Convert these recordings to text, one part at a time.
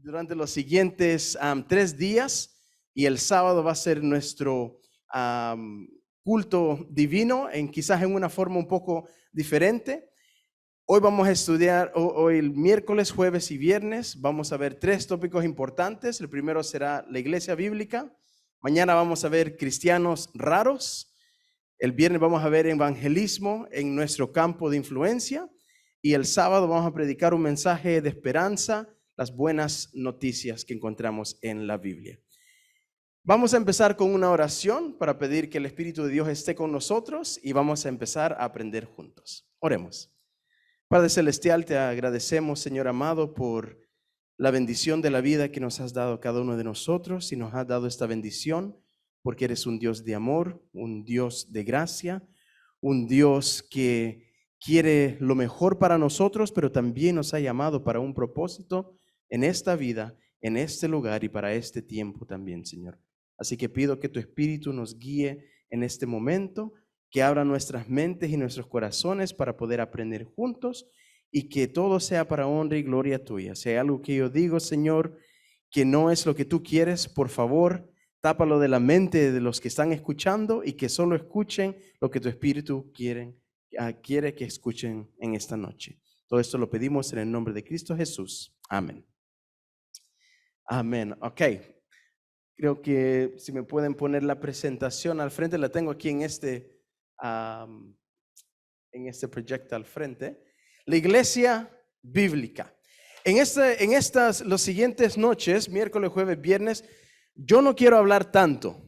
durante los siguientes 3 días, y el sábado va a ser nuestro culto divino, quizás en una forma un poco diferente. Hoy vamos a estudiar, hoy el miércoles, jueves y viernes, vamos a ver 3 tópicos importantes. El primero será la iglesia bíblica. Mañana vamos a ver cristianos raros. El viernes vamos a ver evangelismo en nuestro campo de influencia. Y el sábado vamos a predicar un mensaje de esperanza, las buenas noticias que encontramos en la Biblia. Vamos a empezar con una oración para pedir que el Espíritu de Dios esté con nosotros y vamos a empezar a aprender juntos. Oremos. Padre Celestial, te agradecemos, Señor amado, por la bendición de la vida que nos has dado a cada uno de nosotros y nos has dado esta bendición porque eres un Dios de amor, un Dios de gracia, un Dios que quiere lo mejor para nosotros, pero también nos ha llamado para un propósito en esta vida, en este lugar y para este tiempo también, Señor. Así que pido que tu Espíritu nos guíe en este momento, que abra nuestras mentes y nuestros corazones para poder aprender juntos y que todo sea para honra y gloria tuya. Si hay algo que yo digo, Señor, que no es lo que tú quieres, por favor, tápalo de la mente de los que están escuchando y que solo escuchen lo que tu Espíritu quiere que escuchen en esta noche. Todo esto lo pedimos en el nombre de Cristo Jesús. Amén. Amén. Ok. Creo que si me pueden poner la presentación al frente, la tengo aquí en este proyecto al frente. La iglesia bíblica. Los siguientes noches, miércoles, jueves, viernes, yo no quiero hablar tanto,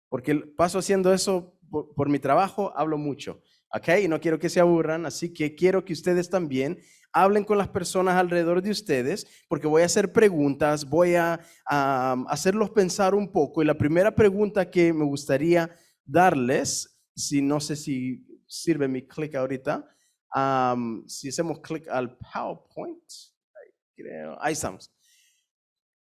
porque paso haciendo eso por mi trabajo, hablo mucho, ¿ok? Y no quiero que se aburran, así que quiero que ustedes también hablen con las personas alrededor de ustedes, porque voy a hacer preguntas, voy a hacerlos pensar un poco. Y la primera pregunta que me gustaría darles, no sé si sirve mi clic ahorita, si hacemos clic al PowerPoint, ahí estamos.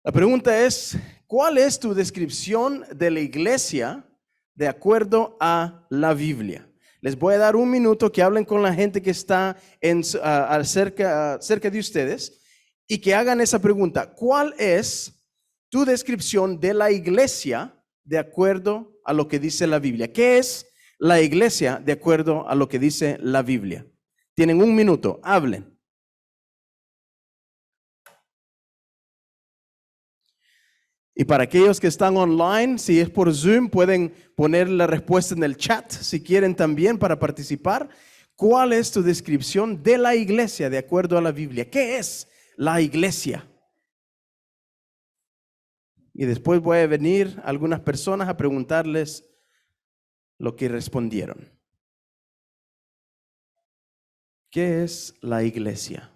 La pregunta es, ¿cuál es tu descripción de la iglesia de acuerdo a la Biblia? Les voy a dar un minuto que hablen con la gente que está cerca de ustedes y que hagan esa pregunta. ¿Cuál es tu descripción de la iglesia de acuerdo a lo que dice la Biblia? ¿Qué es la iglesia de acuerdo a lo que dice la Biblia? Tienen un minuto, hablen. Y para aquellos que están online, si es por Zoom, pueden poner la respuesta en el chat si quieren también para participar. ¿Cuál es tu descripción de la iglesia de acuerdo a la Biblia? ¿Qué es la iglesia? Y después voy a venir a algunas personas a preguntarles lo que respondieron. ¿Qué es la iglesia?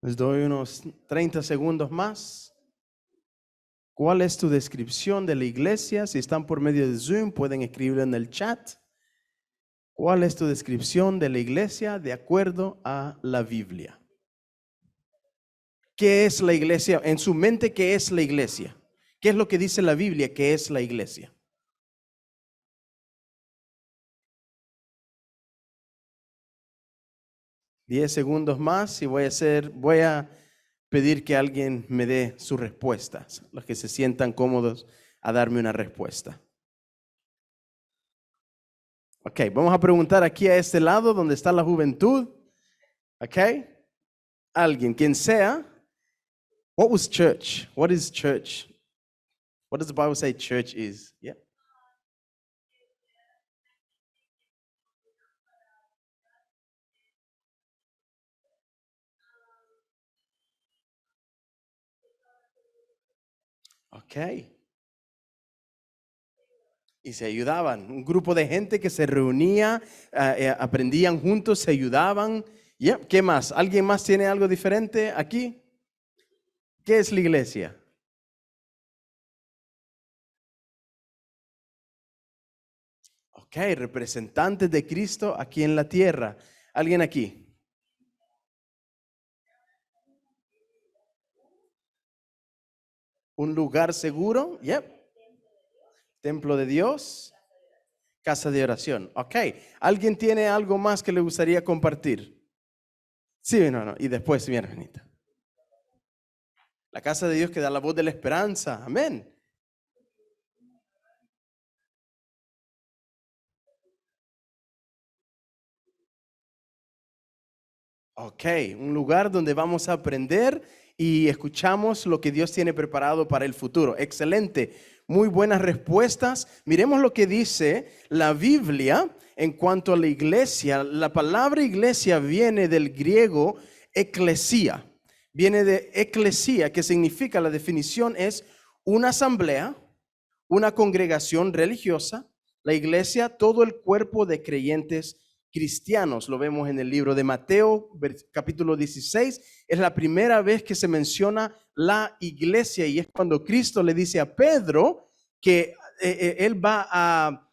Les doy unos 30 segundos más. ¿Cuál es tu descripción de la iglesia? Si están por medio de Zoom, pueden escribirlo en el chat. ¿Cuál es tu descripción de la iglesia de acuerdo a la Biblia? ¿Qué es la iglesia? En su mente, ¿qué es la iglesia? ¿Qué es lo que dice la Biblia que es la iglesia? Diez segundos más y voy a pedir que alguien me dé sus respuestas, los que se sientan cómodos a darme una respuesta. Ok, vamos a preguntar aquí a este lado donde está la juventud. Ok, alguien, quien sea. What was church? What is church? What does the Bible say church is? Yeah. Ok. Y se ayudaban. Un grupo de gente que se reunía, aprendían juntos, se ayudaban. Yeah. ¿Qué más? ¿Alguien más tiene algo diferente aquí? ¿Qué es la iglesia? Ok, representantes de Cristo aquí en la tierra. ¿Alguien aquí? ¿Un lugar seguro? Yep. Templo de Dios, casa de oración. Ok. ¿Alguien tiene algo más que le gustaría compartir? Sí, no. Y después, mi hermanita. La casa de Dios que da la voz de la esperanza. Amén. Ok, un lugar donde vamos a aprender y escuchamos lo que Dios tiene preparado para el futuro. Excelente, muy buenas respuestas. Miremos lo que dice la Biblia en cuanto a la iglesia. La palabra iglesia viene del griego eclesia. Viene de eclesia, que significa, la definición es una asamblea, una congregación religiosa, la iglesia, todo el cuerpo de creyentes cristianos. Lo vemos en el libro de Mateo, capítulo 16. Es la primera vez que se menciona la iglesia y es cuando Cristo le dice a Pedro que él va a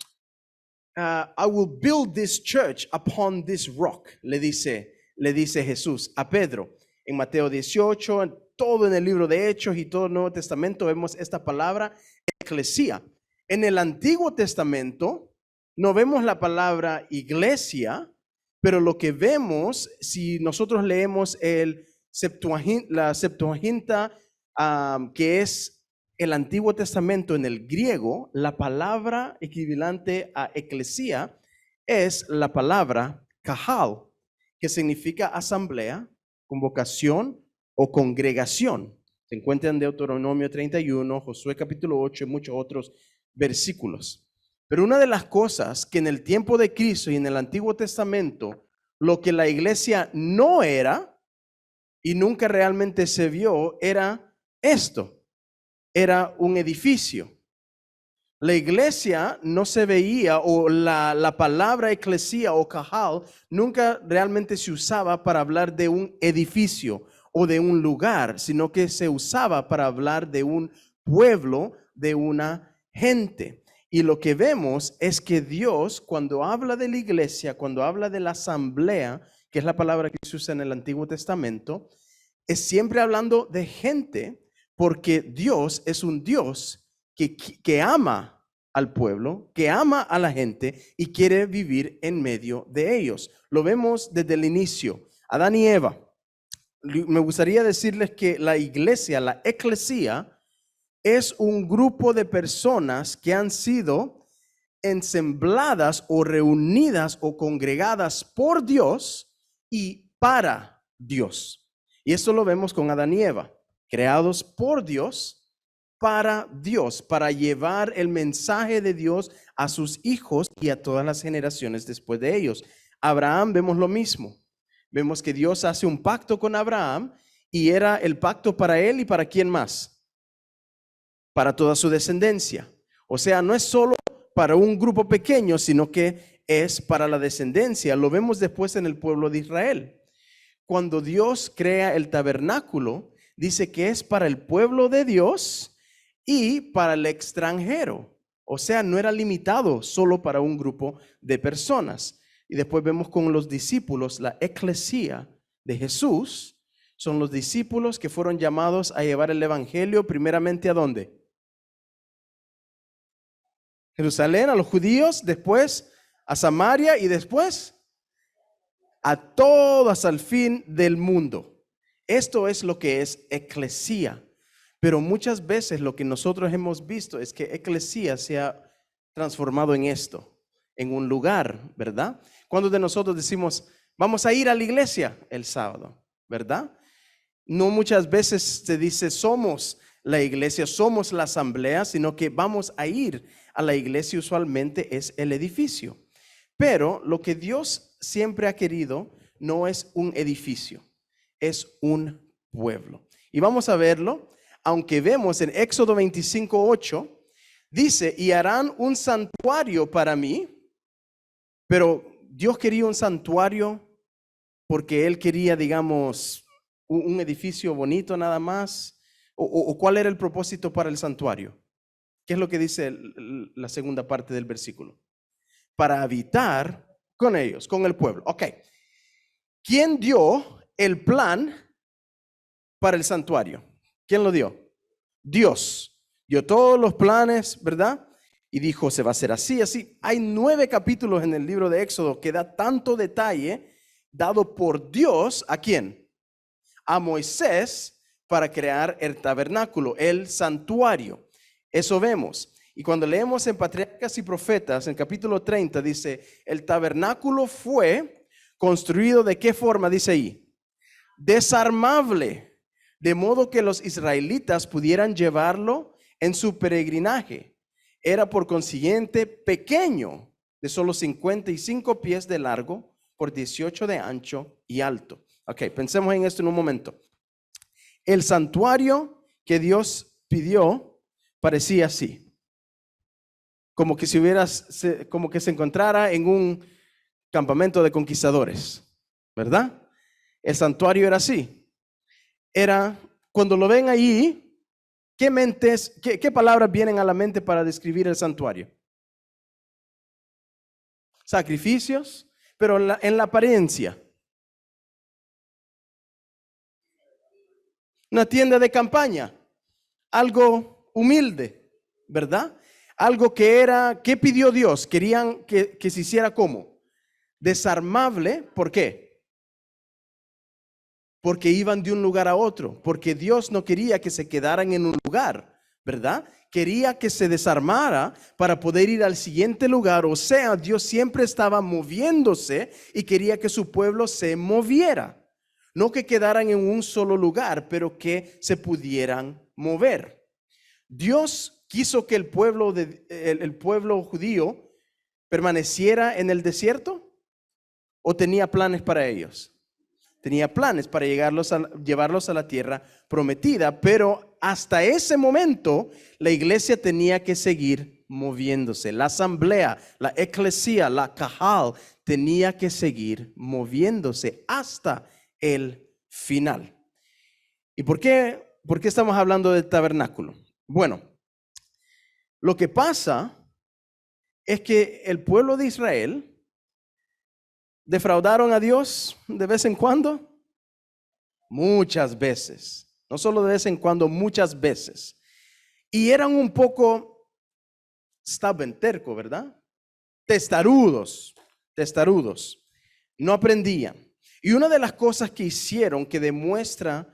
I will build this church upon this rock, le dice Jesús a Pedro. En Mateo 18, todo en el libro de Hechos y todo el Nuevo Testamento vemos esta palabra eclesia. En el Antiguo Testamento no vemos la palabra iglesia, pero lo que vemos, si nosotros leemos la Septuaginta, que es el Antiguo Testamento en el griego, la palabra equivalente a eclesia es la palabra kahal, que significa asamblea, convocación o congregación. Se encuentra en Deuteronomio 31, Josué capítulo 8 y muchos otros versículos. Pero una de las cosas que en el tiempo de Cristo y en el Antiguo Testamento, lo que la iglesia no era y nunca realmente se vio, era esto. Era un edificio. La iglesia no se veía, o la palabra eclesia o kahal nunca realmente se usaba para hablar de un edificio o de un lugar, sino que se usaba para hablar de un pueblo, de una gente. Y lo que vemos es que Dios, cuando habla de la iglesia, cuando habla de la asamblea, que es la palabra que se usa en el Antiguo Testamento, es siempre hablando de gente, porque Dios es un Dios que ama al pueblo, que ama a la gente y quiere vivir en medio de ellos. Lo vemos desde el inicio. Adán y Eva. Me gustaría decirles que la iglesia, la eclesia, es un grupo de personas que han sido ensambladas o reunidas o congregadas por Dios y para Dios. Y esto lo vemos con Adán y Eva, creados por Dios, para llevar el mensaje de Dios a sus hijos y a todas las generaciones después de ellos. Abraham, vemos lo mismo. Vemos que Dios hace un pacto con Abraham y era el pacto para él y para quién más. Para toda su descendencia. O sea, no es solo para un grupo pequeño, sino que es para la descendencia. Lo vemos después en el pueblo de Israel. Cuando Dios crea el tabernáculo, dice que es para el pueblo de Dios y para el extranjero. O sea, no era limitado solo para un grupo de personas. Y después vemos con los discípulos, la eclesia de Jesús, son los discípulos que fueron llamados a llevar el evangelio primeramente ¿a dónde? Jerusalén, a los judíos, después a Samaria y después a todas al fin del mundo. Esto es lo que es eclesia. Pero muchas veces lo que nosotros hemos visto es que eclesia se ha transformado en esto, en un lugar, ¿verdad? Cuando de nosotros decimos, vamos a ir a la iglesia el sábado, ¿verdad? No muchas veces se dice somos la iglesia, somos la asamblea, sino que vamos a ir a la iglesia, usualmente es el edificio. Pero lo que Dios siempre ha querido no es un edificio, es un pueblo. Y vamos a verlo, aunque vemos en Éxodo 25:8, dice, y harán un santuario para mí, pero Dios quería un santuario porque Él quería, digamos, un edificio bonito nada más, o cuál era el propósito para el santuario. ¿Qué es lo que dice la segunda parte del versículo? Para habitar con ellos, con el pueblo. Ok. ¿Quién dio el plan para el santuario? ¿Quién lo dio? Dios dio todos los planes, ¿verdad? y dijo, se va a hacer así, así. Hay 9 capítulos en el libro de Éxodo que da tanto detalle dado por Dios, ¿a quién? A Moisés, para crear el tabernáculo, el santuario. Eso vemos. Y cuando leemos en Patriarcas y Profetas, en capítulo 30, dice, el tabernáculo fue construido ¿de qué forma? Dice ahí, desarmable, de modo que los israelitas pudieran llevarlo en su peregrinaje. Era por consiguiente pequeño, de solo 55 pies de largo, por 18 de ancho y alto. Ok, pensemos en esto en un momento. El santuario que Dios pidió parecía así, como que como que se encontrara en un campamento de conquistadores, ¿verdad? El santuario era así. Era, cuando lo ven ahí, ¿qué palabras vienen a la mente para describir el santuario? Sacrificios, pero en la apariencia. Una tienda de campaña, algo humilde, ¿verdad? Algo ¿qué pidió Dios? Querían que se hiciera ¿cómo? Desarmable, ¿por qué? Porque iban de un lugar a otro, porque Dios no quería que se quedaran en un lugar, ¿verdad? Quería que se desarmara para poder ir al siguiente lugar, o sea, Dios siempre estaba moviéndose y quería que su pueblo se moviera. No que quedaran en un solo lugar, pero que se pudieran mover. Dios quiso que el pueblo judío permaneciera en el desierto, ¿o tenía planes para ellos? Tenía planes para llevarlos a la tierra prometida, pero hasta ese momento la iglesia tenía que seguir moviéndose. La asamblea, la eclesía, la cajal tenía que seguir moviéndose hasta el final. ¿Y por qué estamos hablando del tabernáculo? Bueno, lo que pasa es que el pueblo de Israel defraudaron a Dios de vez en cuando, muchas veces, no solo de vez en cuando, muchas veces, y eran un poco stubborn, terco, ¿verdad? Testarudos, no aprendían. Y una de las cosas que hicieron que demuestra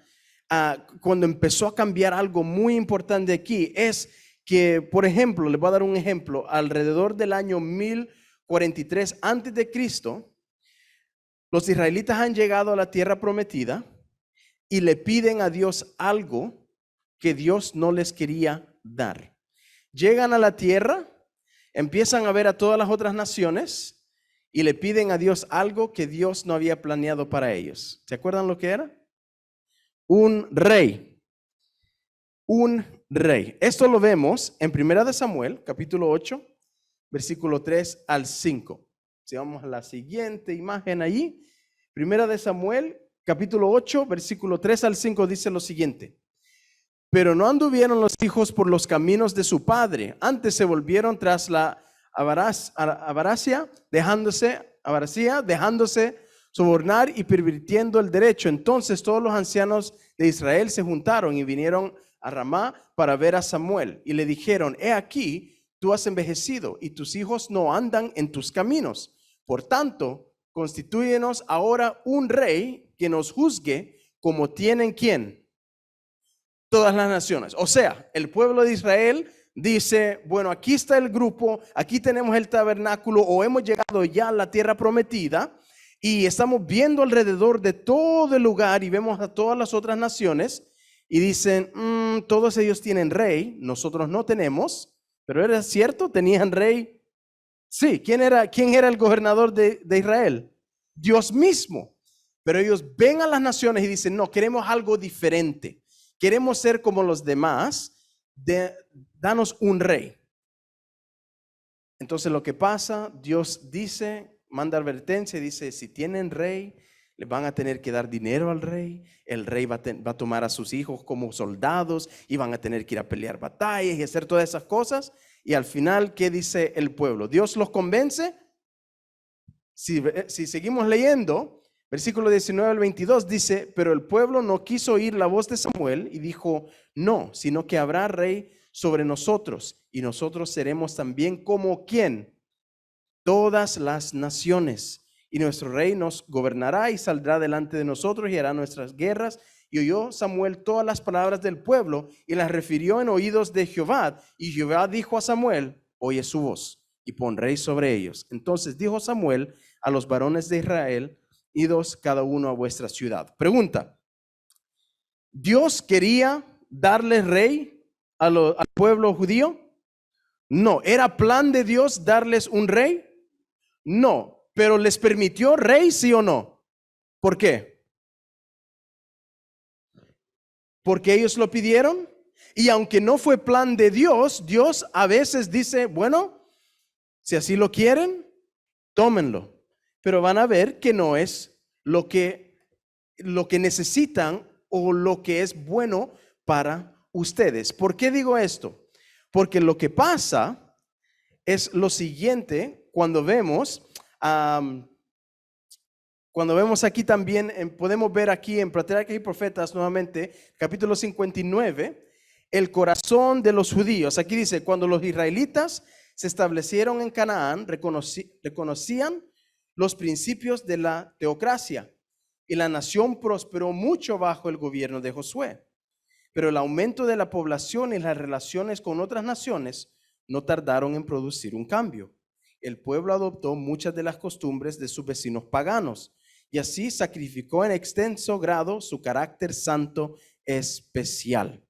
cuando empezó a cambiar algo muy importante aquí es que, por ejemplo, les voy a dar un ejemplo, alrededor del año 1043 antes de Cristo, los israelitas han llegado a la tierra prometida y le piden a Dios algo que Dios no les quería dar. Llegan a la tierra, empiezan a ver a todas las otras naciones y le piden a Dios algo que Dios no había planeado para ellos. ¿Se acuerdan lo que era? Un rey. Un rey. Esto lo vemos en 1 de Samuel, capítulo 8, versículo 3 al 5. Si vamos a la siguiente imagen allí, 1 de Samuel, capítulo 8, versículo 3 al 5 dice lo siguiente. Pero no anduvieron los hijos por los caminos de su padre, antes se volvieron tras la avaricia, dejándose sobornar y pervirtiendo el derecho. Entonces todos los ancianos de Israel se juntaron y vinieron a Ramá para ver a Samuel y le dijeron, he aquí, tú has envejecido y tus hijos no andan en tus caminos. Por tanto, constitúyenos ahora un rey que nos juzgue como tienen ¿quién? Todas las naciones. O sea, el pueblo de Israel dice, bueno, aquí está el grupo, aquí tenemos el tabernáculo o hemos llegado ya a la tierra prometida y estamos viendo alrededor de todo el lugar y vemos a todas las otras naciones y dicen, todos ellos tienen rey, nosotros no tenemos, pero ¿era cierto? ¿Tenían rey? Sí, ¿quién era el gobernador de Israel? Dios mismo. Pero ellos ven a las naciones y dicen, no, queremos algo diferente. Queremos ser como los demás, danos un rey. Entonces lo que pasa, Dios dice, manda advertencia, dice, si tienen rey, le van a tener que dar dinero al rey. El rey va a tomar a sus hijos como soldados y van a tener que ir a pelear batallas y hacer todas esas cosas. Y al final, ¿qué dice el pueblo? ¿Dios los convence? Si seguimos leyendo, versículo 19 al 22 dice, pero el pueblo no quiso oír la voz de Samuel y dijo, no, sino que habrá rey sobre nosotros, y nosotros seremos también como ¿quién? Todas las naciones. Y nuestro rey nos gobernará y saldrá delante de nosotros y hará nuestras guerras. Y oyó Samuel todas las palabras del pueblo y las refirió en oídos de Jehová. Y Jehová dijo a Samuel, oye su voz y pon rey sobre ellos. Entonces dijo Samuel a los varones de Israel, idos cada uno a vuestra ciudad. Pregunta: ¿Dios quería darle rey al pueblo judío? No. ¿Era plan de Dios darles un rey? No. ¿Pero les permitió rey, sí o no? ¿Por qué? Porque ellos lo pidieron. Y aunque no fue plan de Dios, Dios a veces dice, bueno, si así lo quieren, tómenlo. Pero van a ver que no es lo que necesitan o lo que es bueno para ustedes. ¿Por qué digo esto? Porque lo que pasa es lo siguiente cuando vemos aquí también, podemos ver aquí en Patriarcas y Profetas nuevamente, capítulo 59, el corazón de los judíos. Aquí dice, cuando los israelitas se establecieron en Canaán, reconocían los principios de la teocracia y la nación prosperó mucho bajo el gobierno de Josué. Pero el aumento de la población y las relaciones con otras naciones no tardaron en producir un cambio. El pueblo adoptó muchas de las costumbres de sus vecinos paganos y así sacrificó en extenso grado su carácter santo especial.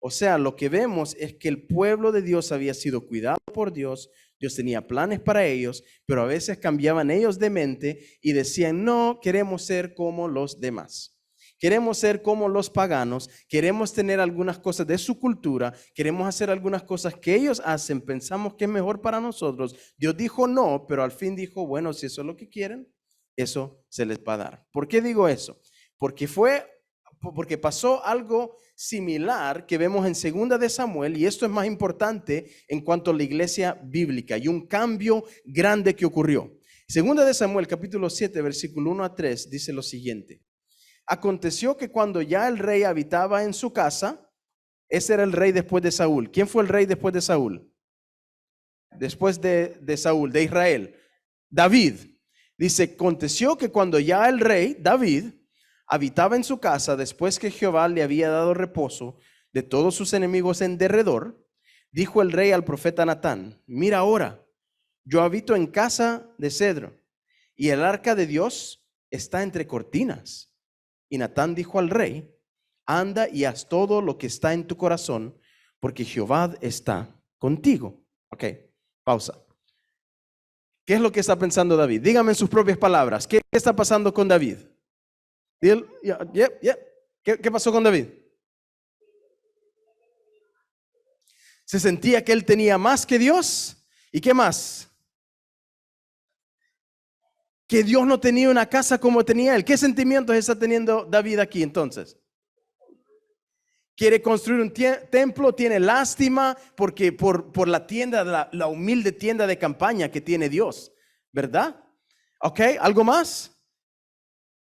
O sea, lo que vemos es que el pueblo de Dios había sido cuidado por Dios. Dios tenía planes para ellos, pero a veces cambiaban ellos de mente y decían, no, queremos ser como los demás. Queremos ser como los paganos, queremos tener algunas cosas de su cultura, queremos hacer algunas cosas que ellos hacen, pensamos que es mejor para nosotros. Dios dijo no, pero al fin dijo, bueno, si eso es lo que quieren, eso se les va a dar. ¿Por qué digo eso? Porque pasó algo similar que vemos en Segunda de Samuel, y esto es más importante en cuanto a la iglesia bíblica, y un cambio grande que ocurrió. Segunda de Samuel, capítulo 7, versículo 1 a 3, dice lo siguiente. Aconteció que cuando ya el rey habitaba en su casa, ese era el rey después de Saúl. ¿Quién fue el rey después de Saúl? Después de Saúl, de Israel. David. Dice, aconteció que cuando ya el rey, David, habitaba en su casa, después que Jehová le había dado reposo de todos sus enemigos en derredor, dijo el rey al profeta Natán, mira ahora, yo habito en casa de cedro, y el arca de Dios está entre cortinas. Y Natán dijo al rey, anda y haz todo lo que está en tu corazón, porque Jehová está contigo. Ok, pausa. ¿Qué es lo que está pensando David? Dígame en sus propias palabras, ¿qué está pasando con David? ¿Qué pasó con David? Se sentía que él tenía más que Dios. ¿Y qué más? Que Dios no tenía una casa como tenía él. ¿Qué sentimientos está teniendo David aquí entonces? Quiere construir un templo, tiene lástima porque por la tienda, la humilde tienda de campaña que tiene Dios, ¿verdad? Ok, ¿algo más?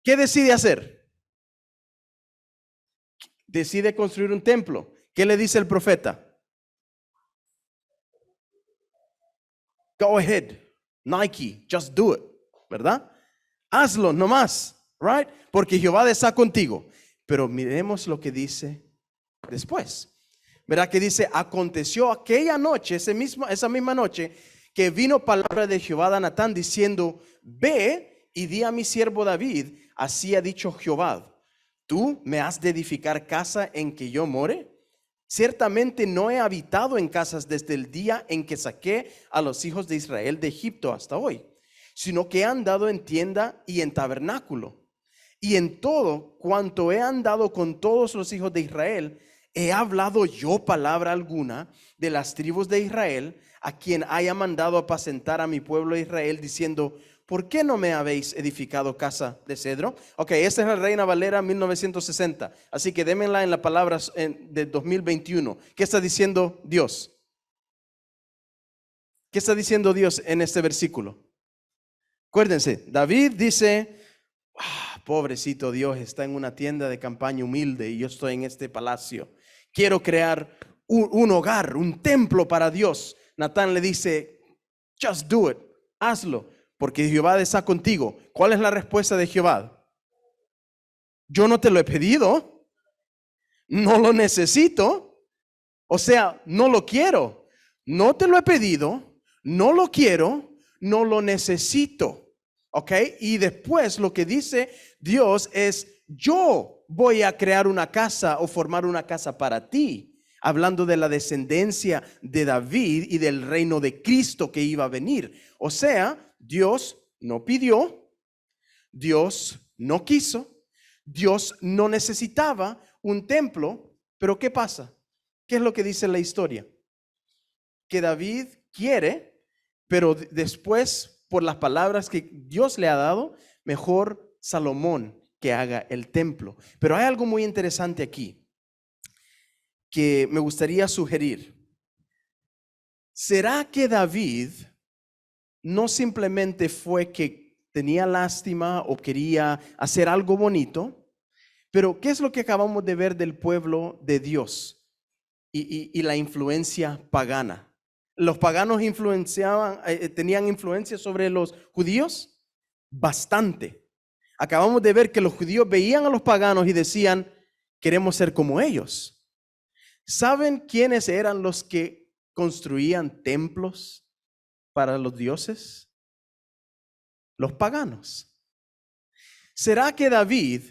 ¿Qué decide hacer? Decide construir un templo. ¿Qué le dice el profeta? Go ahead, Nike, just do it, ¿verdad? Hazlo nomás, right? Porque Jehová está contigo. Pero miremos lo que dice después. ¿Verdad? Que dice, aconteció aquella noche, esa misma noche, que vino palabra de Jehová a Natán diciendo, ve y di a mi siervo David, así ha dicho Jehová, ¿tú me has de edificar casa en que yo more? Ciertamente no he habitado en casas desde el día en que saqué a los hijos de Israel de Egipto hasta hoy, sino que he andado en tienda y en tabernáculo. Y en todo cuanto he andado con todos los hijos de Israel, ¿he hablado yo palabra alguna de las tribus de Israel, a quien haya mandado apacentar a mi pueblo Israel, diciendo, ¿por qué no me habéis edificado casa de cedro? Ok, esta es la Reina Valera 1960. Así que démenla en las palabras de 2021. ¿Qué está diciendo Dios? ¿Qué está diciendo Dios en este versículo? Acuérdense, David dice, pobrecito Dios, está en una tienda de campaña humilde y yo estoy en este palacio. Quiero crear un hogar, un templo para Dios. Natán le dice, just do it, hazlo, porque Jehová está contigo. ¿Cuál es la respuesta de Jehová? Yo no te lo he pedido, no lo necesito, o sea, no lo quiero. No te lo he pedido, no lo quiero, no lo necesito. ¿Ok? Y después lo que dice Dios es, yo voy a crear una casa o formar una casa para ti. Hablando de la descendencia de David y del reino de Cristo que iba a venir. O sea, Dios no pidió, Dios no quiso, Dios no necesitaba un templo, pero ¿qué pasa? ¿Qué es lo que dice la historia? Que David quiere, pero después, por las palabras que Dios le ha dado, mejor Salomón que haga el templo. Pero hay algo muy interesante aquí que me gustaría sugerir. ¿Será que David no simplemente fue que tenía lástima o quería hacer algo bonito? Pero ¿qué es lo que acabamos de ver del pueblo de Dios y la influencia pagana? ¿Los paganos tenían influencia sobre los judíos? Bastante. Acabamos de ver que los judíos veían a los paganos y decían, queremos ser como ellos. ¿Saben quiénes eran los que construían templos para los dioses? Los paganos. ¿Será que David,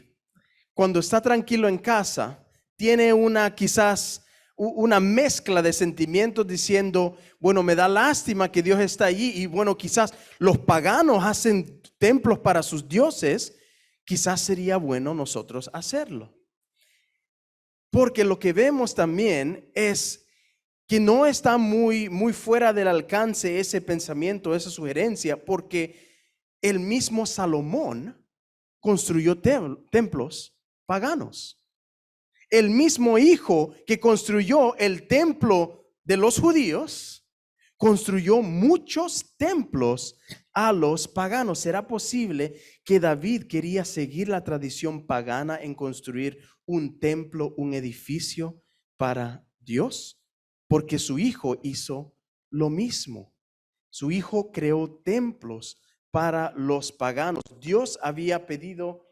cuando está tranquilo en casa, tiene quizás una mezcla de sentimientos diciendo, bueno, me da lástima que Dios está allí y bueno, quizás los paganos hacen templos para sus dioses, quizás sería bueno nosotros hacerlo? Porque lo que vemos también es que no está muy fuera del alcance ese pensamiento, esa sugerencia, porque el mismo Salomón construyó templos paganos. El mismo hijo que construyó el templo de los judíos, construyó muchos templos a los paganos. ¿Será posible que David quería seguir la tradición pagana en construir un templo, un edificio para Dios? Porque su hijo hizo lo mismo. Su hijo creó templos para los paganos. Dios había pedido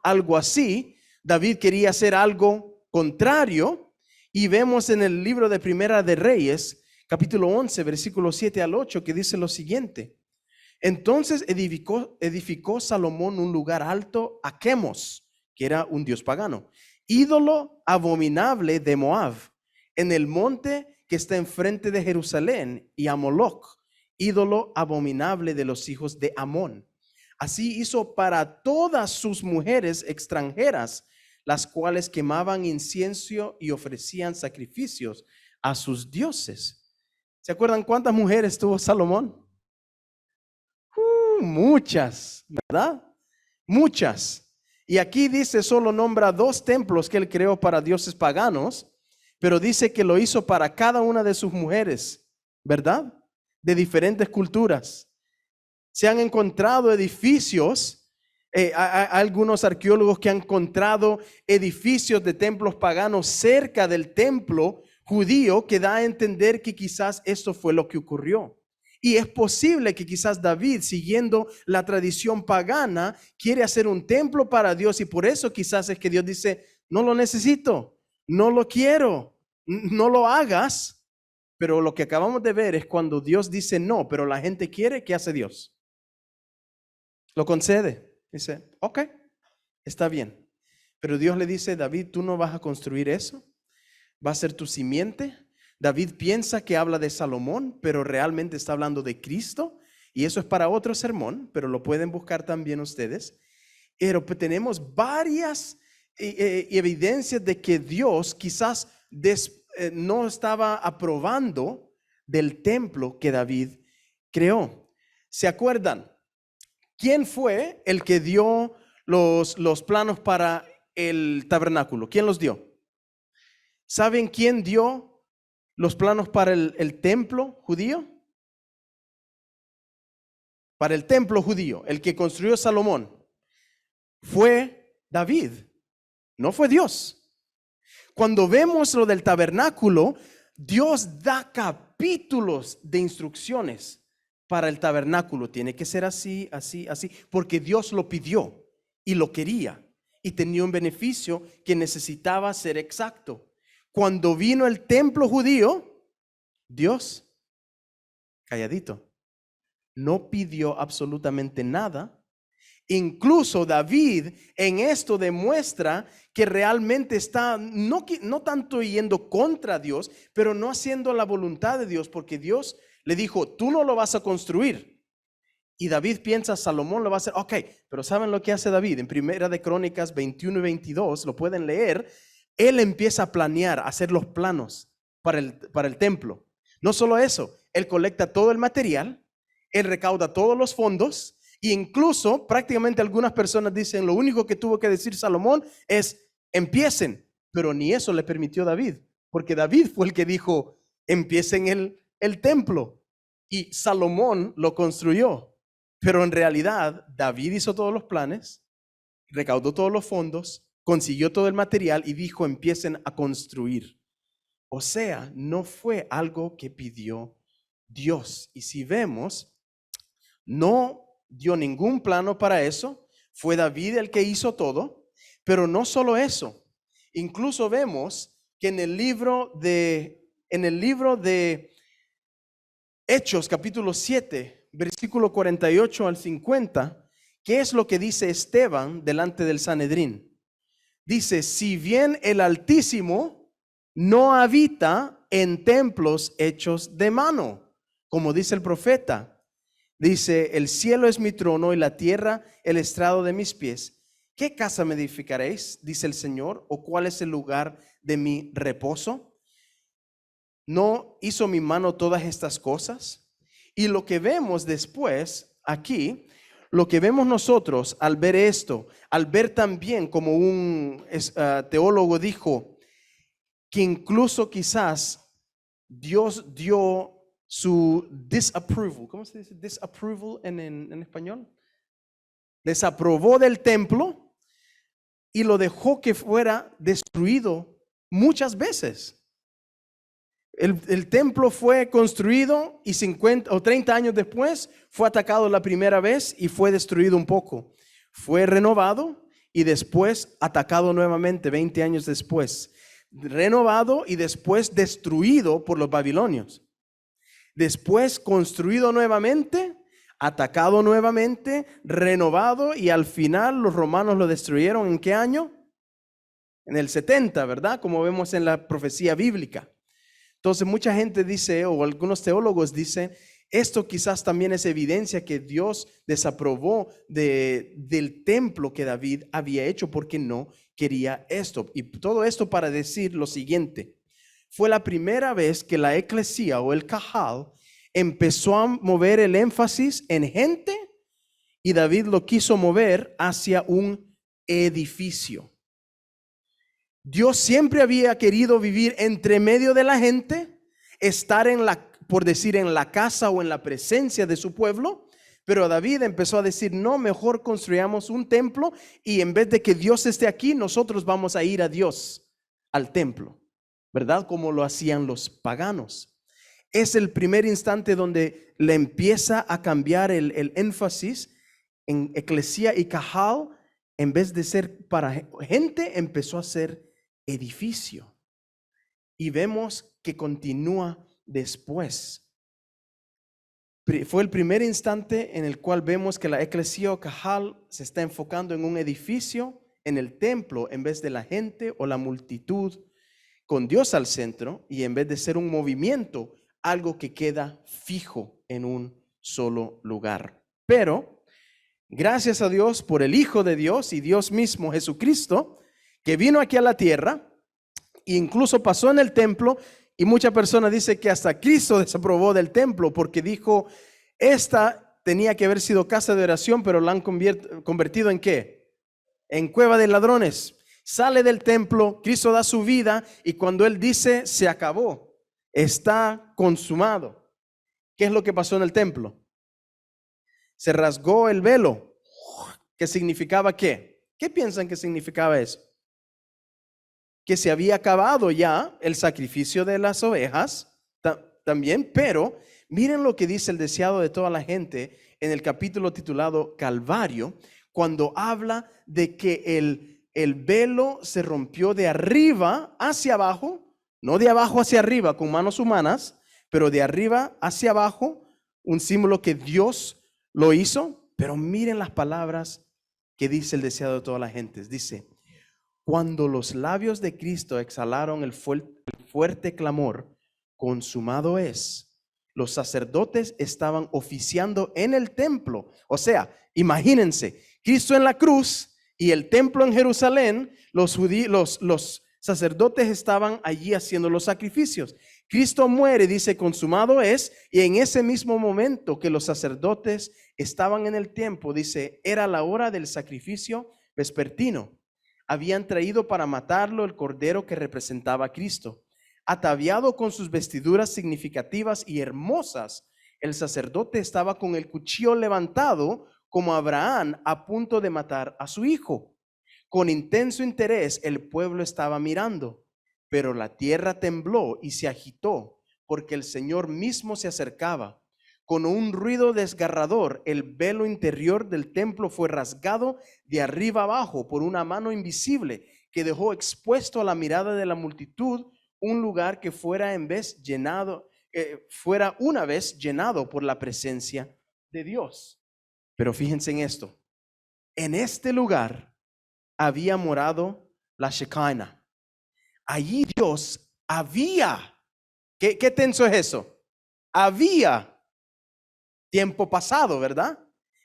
algo así. David quería hacer algo contrario. Y vemos en el libro de Primera de Reyes, capítulo 11, versículos 7 al 8, que dice lo siguiente. Entonces edificó Salomón un lugar alto a Quemos, que era un dios pagano, ídolo abominable de Moab, en el monte que está enfrente de Jerusalén, y a Moloc, ídolo abominable de los hijos de Amón. Así hizo para todas sus mujeres extranjeras, las cuales quemaban incienso y ofrecían sacrificios a sus dioses. ¿Se acuerdan cuántas mujeres tuvo Salomón? Muchas, ¿verdad? Muchas. Y aquí dice, solo nombra 2 templos que él creó para dioses paganos, pero dice que lo hizo para cada una de sus mujeres, ¿verdad? De diferentes culturas. Se han encontrado edificios. Hay algunos arqueólogos que han encontrado edificios de templos paganos cerca del templo judío, que da a entender que quizás esto fue lo que ocurrió. Y es posible que quizás David, siguiendo la tradición pagana, quiere hacer un templo para Dios, y por eso quizás es que Dios dice, no lo necesito, no lo quiero, no lo hagas. Pero lo que acabamos de ver es cuando Dios dice no, pero la gente quiere, ¿qué hace Dios? Lo concede. Dice, ok, está bien. Pero Dios le dice, David, tú no vas a construir eso. Va a ser tu simiente. David piensa que habla de Salomón, pero realmente está hablando de Cristo. Y eso es para otro sermón, pero lo pueden buscar también ustedes. Pero tenemos varias evidencias de que Dios quizás no estaba aprobando del templo que David creó. ¿Se acuerdan? ¿Quién fue el que dio los planos para el tabernáculo? ¿Quién los dio? ¿Saben quién dio los planos para el templo judío? Para el templo judío, el que construyó Salomón, fue David, no fue Dios. Cuando vemos lo del tabernáculo, Dios da capítulos de instrucciones para el tabernáculo. Tiene que ser así, así, así, porque Dios lo pidió y lo quería y tenía un beneficio que necesitaba ser exacto. Cuando vino el templo judío, Dios, calladito, no pidió absolutamente nada. Incluso David en esto demuestra que realmente está no tanto yendo contra Dios, pero no haciendo la voluntad de Dios, porque Dios le dijo, tú no lo vas a construir. Y David piensa, Salomón lo va a hacer. Ok, pero ¿saben lo que hace David? En Primera de Crónicas 21 y 22, lo pueden leer. Él empieza a planear, a hacer los planos para el templo. No solo eso, él colecta todo el material, él recauda todos los fondos. E incluso prácticamente algunas personas dicen, lo único que tuvo que decir Salomón es, empiecen. Pero ni eso le permitió David, porque David fue el que dijo, empiecen el templo. Y Salomón lo construyó. Pero en realidad David hizo todos los planes, recaudó todos los fondos, consiguió todo el material y dijo, empiecen a construir. O sea, no fue algo que pidió Dios. Y si vemos, no dio ningún plano para eso. Fue David el que hizo todo. Pero no solo eso. Incluso vemos que en el libro de Hechos capítulo 7, versículo 48 al 50, ¿qué es lo que dice Esteban delante del Sanedrín? Dice, si bien el Altísimo no habita en templos hechos de mano, como dice el profeta, dice, el cielo es mi trono y la tierra el estrado de mis pies. ¿Qué casa me edificaréis? Dice el Señor, ¿o cuál es el lugar de mi reposo? ¿No hizo mi mano todas estas cosas? Y lo que vemos después aquí, lo que vemos nosotros al ver esto, al ver también como un teólogo dijo, que incluso quizás Dios dio su disapproval. ¿Cómo se dice disapproval en español? Desaprobó del templo y lo dejó que fuera destruido muchas veces. El templo fue construido y 50 o 30 años después fue atacado la primera vez y fue destruido un poco. Fue renovado y después atacado nuevamente 20 años después. Renovado y después destruido por los babilonios. Después construido nuevamente, atacado nuevamente, renovado y al final los romanos lo destruyeron. ¿En qué año? En el 70, ¿verdad? Como vemos en la profecía bíblica. Entonces mucha gente dice, o algunos teólogos dicen, esto quizás también es evidencia que Dios desaprobó del templo que David había hecho porque no quería esto. Y todo esto para decir lo siguiente, fue la primera vez que la eclesía o el cajal empezó a mover el énfasis en gente y David lo quiso mover hacia un edificio. Dios siempre había querido vivir entre medio de la gente, estar por decir, en la casa o en la presencia de su pueblo. Pero David empezó a decir, no, mejor construyamos un templo y en vez de que Dios esté aquí, nosotros vamos a ir a Dios, al templo, ¿verdad? Como lo hacían los paganos. Es el primer instante donde le empieza a cambiar el énfasis en eclesía y cajal. En vez de ser para gente, empezó a ser edificio. Y vemos que continúa después. Fue el primer instante en el cual vemos que la eclesía o cajal se está enfocando en un edificio, en el templo, en vez de la gente o la multitud, con Dios al centro, y en vez de ser un movimiento, algo que queda fijo en un solo lugar. Pero gracias a Dios por el Hijo de Dios y Dios mismo, Jesucristo, que vino aquí a la tierra e incluso pasó en el templo, y muchas personas dicen que hasta Cristo desaprobó del templo porque dijo, esta tenía que haber sido casa de oración, pero la han convertido ¿en qué? En cueva de ladrones. Sale del templo, Cristo da su vida y cuando Él dice, se acabó, está consumado. ¿Qué es lo que pasó en el templo? Se rasgó el velo. ¿Qué significaba qué? ¿Qué piensan que significaba eso? que se había acabado ya el sacrificio de las ovejas también, pero miren lo que dice el deseado de toda la gente en el capítulo titulado Calvario, cuando habla de que el velo se rompió de arriba hacia abajo, no de abajo hacia arriba con manos humanas, pero de arriba hacia abajo, un símbolo que Dios lo hizo. Pero miren las palabras que dice el deseado de todas las gentes. Dice: cuando los labios de Cristo exhalaron el fuerte clamor, consumado es, los sacerdotes estaban oficiando en el templo. O sea, imagínense, Cristo en la cruz y el templo en Jerusalén, los sacerdotes estaban allí haciendo los sacrificios. Cristo muere, dice consumado es, y en ese mismo momento que los sacerdotes estaban en el templo, dice, era la hora del sacrificio vespertino. Habían traído para matarlo el cordero que representaba a Cristo. Ataviado con sus vestiduras significativas y hermosas, el sacerdote estaba con el cuchillo levantado como Abraham a punto de matar a su hijo. Con intenso interés el pueblo estaba mirando, pero la tierra tembló y se agitó porque el Señor mismo se acercaba. Con un ruido desgarrador, el velo interior del templo fue rasgado de arriba abajo por una mano invisible que dejó expuesto a la mirada de la multitud un lugar que fuera una vez llenado por la presencia de Dios. Pero fíjense en esto: en este lugar había morado la Shekinah. Allí Dios había. ¿Qué tenso es eso? Había. Tiempo pasado, ¿verdad?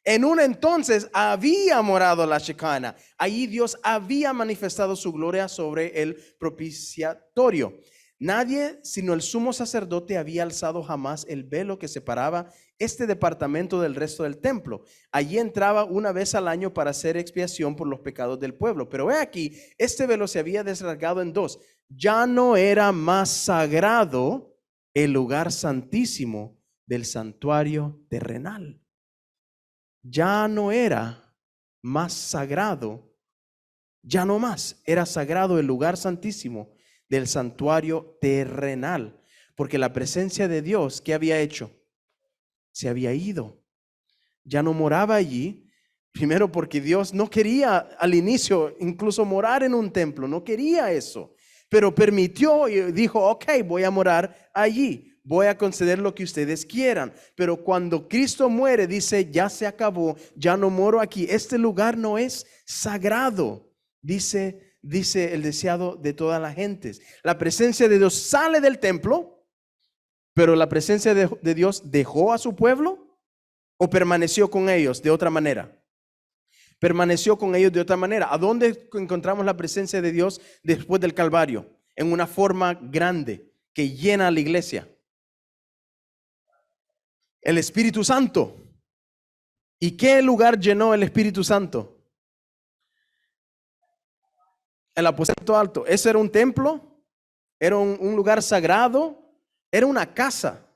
En un entonces había morado la Shekinah. Allí Dios había manifestado su gloria sobre el propiciatorio. Nadie sino el sumo sacerdote había alzado jamás el velo que separaba este departamento del resto del templo. Allí entraba una vez al año para hacer expiación por los pecados del pueblo. Pero ve aquí, este velo se había desrasgado en dos. Ya no era más sagrado el lugar santísimo del santuario terrenal. Ya no era más sagrado, ya no más era sagrado el lugar santísimo del santuario terrenal, porque la presencia de Dios, ¿qué había hecho? Se había ido, ya no moraba allí. Primero porque Dios no quería al inicio incluso morar en un templo, no quería eso, pero permitió y dijo, ok, voy a morar allí. Voy a conceder lo que ustedes quieran. Pero cuando Cristo muere, dice, ya se acabó, ya no moro aquí. Este lugar no es sagrado, dice el deseado de todas las gentes. La presencia de Dios sale del templo, pero la presencia de Dios dejó a su pueblo o permaneció con ellos de otra manera. Permaneció con ellos de otra manera. ¿A dónde encontramos la presencia de Dios después del Calvario? En una forma grande que llena a la iglesia. El Espíritu Santo. ¿Y qué lugar llenó el Espíritu Santo? El aposento alto. Ese era un templo, era un lugar sagrado, era una casa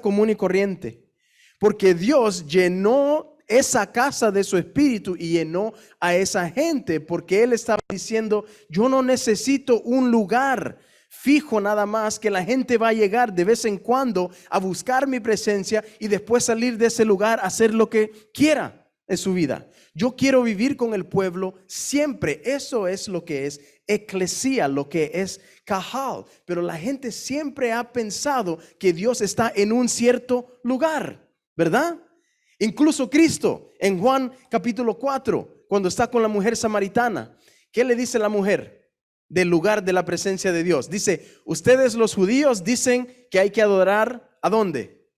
común y corriente. Porque Dios llenó esa casa de su espíritu y llenó a esa gente, porque Él estaba diciendo, yo no necesito un lugar fijo nada más, que la gente va a llegar de vez en cuando a buscar mi presencia y después salir de ese lugar a hacer lo que quiera en su vida. Yo quiero vivir con el pueblo siempre. Eso es lo que es eclesía, lo que es Kahal. Pero la gente siempre ha pensado que Dios está en un cierto lugar, ¿verdad? Incluso Cristo en Juan capítulo 4, cuando está con la mujer samaritana, ¿qué le dice la mujer del lugar de la presencia de Dios? Dice, ustedes los judíos dicen que hay que adorar, ¿a dónde?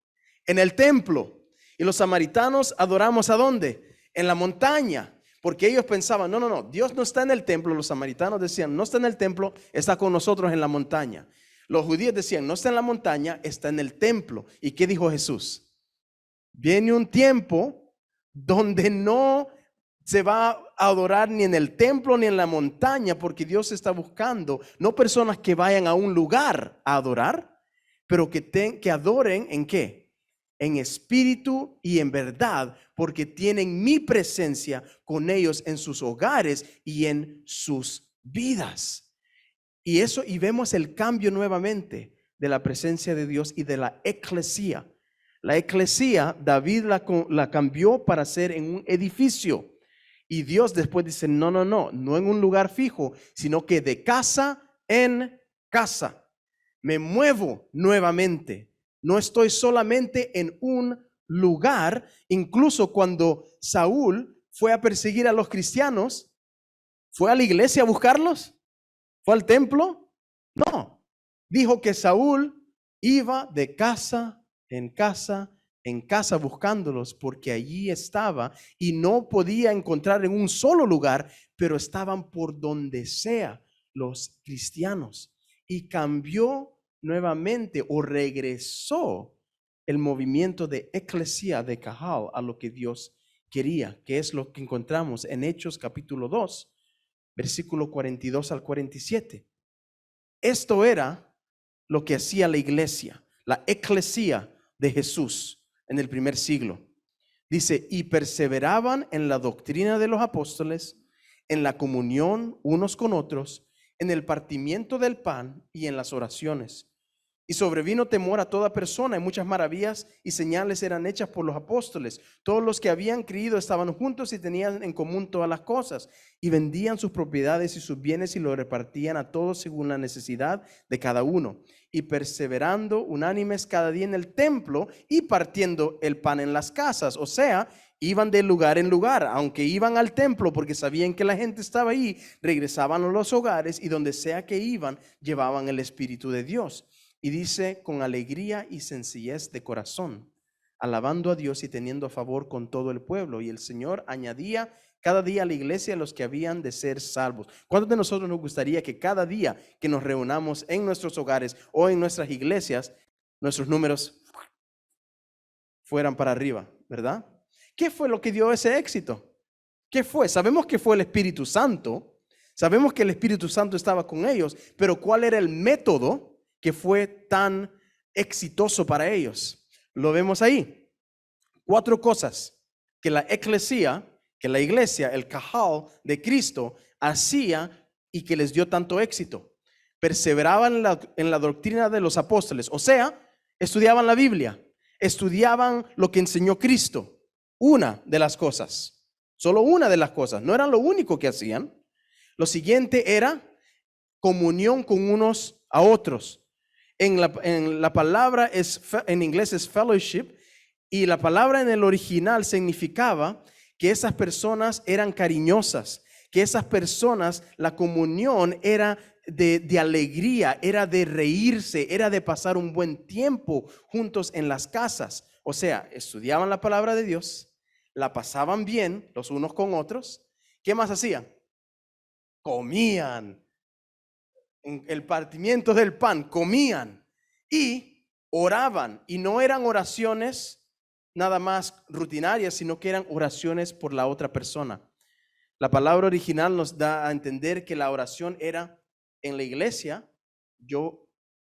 En el templo. Y los samaritanos adoramos, ¿a dónde? En la montaña. Porque ellos pensaban, no, Dios no está en el templo. Los samaritanos decían, no está en el templo, está con nosotros en la montaña. Los judíos decían, no está en la montaña, está en el templo. ¿Y qué dijo Jesús? Viene un tiempo donde no se va a adorar ni en el templo ni en la montaña, porque Dios está buscando no personas que vayan a un lugar a adorar, pero que adoren ¿en qué? En espíritu y en verdad, porque tienen mi presencia con ellos en sus hogares y en sus vidas. Y vemos el cambio nuevamente de la presencia de Dios y de la eclesía. La eclesía, David la cambió para ser en un edificio. Y Dios después dice, no en un lugar fijo, sino que de casa en casa. Me muevo nuevamente. No estoy solamente en un lugar. Incluso cuando Saúl fue a perseguir a los cristianos, ¿fue a la iglesia a buscarlos? ¿Fue al templo? No. Dijo que Saúl iba de casa en casa en casa buscándolos, porque allí estaba y no podía encontrar en un solo lugar, pero estaban por donde sea los cristianos. Y cambió nuevamente o regresó el movimiento de eclesía de Cajal a lo que Dios quería, que es lo que encontramos en Hechos capítulo 2, versículo 42 al 47. Esto era lo que hacía la iglesia, la eclesía de Jesús en el primer siglo. Dice, y perseveraban en la doctrina de los apóstoles, en la comunión unos con otros, en el partimiento del pan y en las oraciones. Y sobrevino temor a toda persona, y muchas maravillas y señales eran hechas por los apóstoles. Todos los que habían creído estaban juntos y tenían en común todas las cosas, y vendían sus propiedades y sus bienes y lo repartían a todos según la necesidad de cada uno. Y perseverando unánimes cada día en el templo y partiendo el pan en las casas. O sea, iban de lugar en lugar, aunque iban al templo porque sabían que la gente estaba ahí, regresaban a los hogares y donde sea que iban, llevaban el Espíritu de Dios. Y dice, con alegría y sencillez de corazón, alabando a Dios y teniendo favor con todo el pueblo. Y el Señor añadía cada día a la iglesia a los que habían de ser salvos. ¿Cuántos de nosotros nos gustaría que cada día que nos reunamos en nuestros hogares o en nuestras iglesias, nuestros números fueran para arriba, verdad? ¿Qué fue lo que dio ese éxito? ¿Qué fue? Sabemos que fue el Espíritu Santo. Sabemos que el Espíritu Santo estaba con ellos, pero ¿cuál era el método que fue tan exitoso para ellos? Lo vemos ahí. 4 cosas que la eclesía, que la iglesia, el cajal de Cristo hacía y que les dio tanto éxito. Perseveraban en la doctrina de los apóstoles, o sea, estudiaban la Biblia, estudiaban lo que enseñó Cristo. Una de las cosas, solo una de las cosas, no era lo único que hacían. Lo siguiente era comunión con unos a otros. En la palabra en inglés es fellowship, y la palabra en el original significaba que esas personas eran cariñosas, que esas personas, la comunión era de alegría, era de reírse, era de pasar un buen tiempo juntos en las casas. O sea, estudiaban la palabra de Dios, la pasaban bien los unos con otros. ¿Qué más hacían? Comían. En el partimiento del pan, comían y oraban. Y no eran oraciones nada más rutinarias, sino que eran oraciones por la otra persona. La palabra original nos da a entender que la oración era en la iglesia.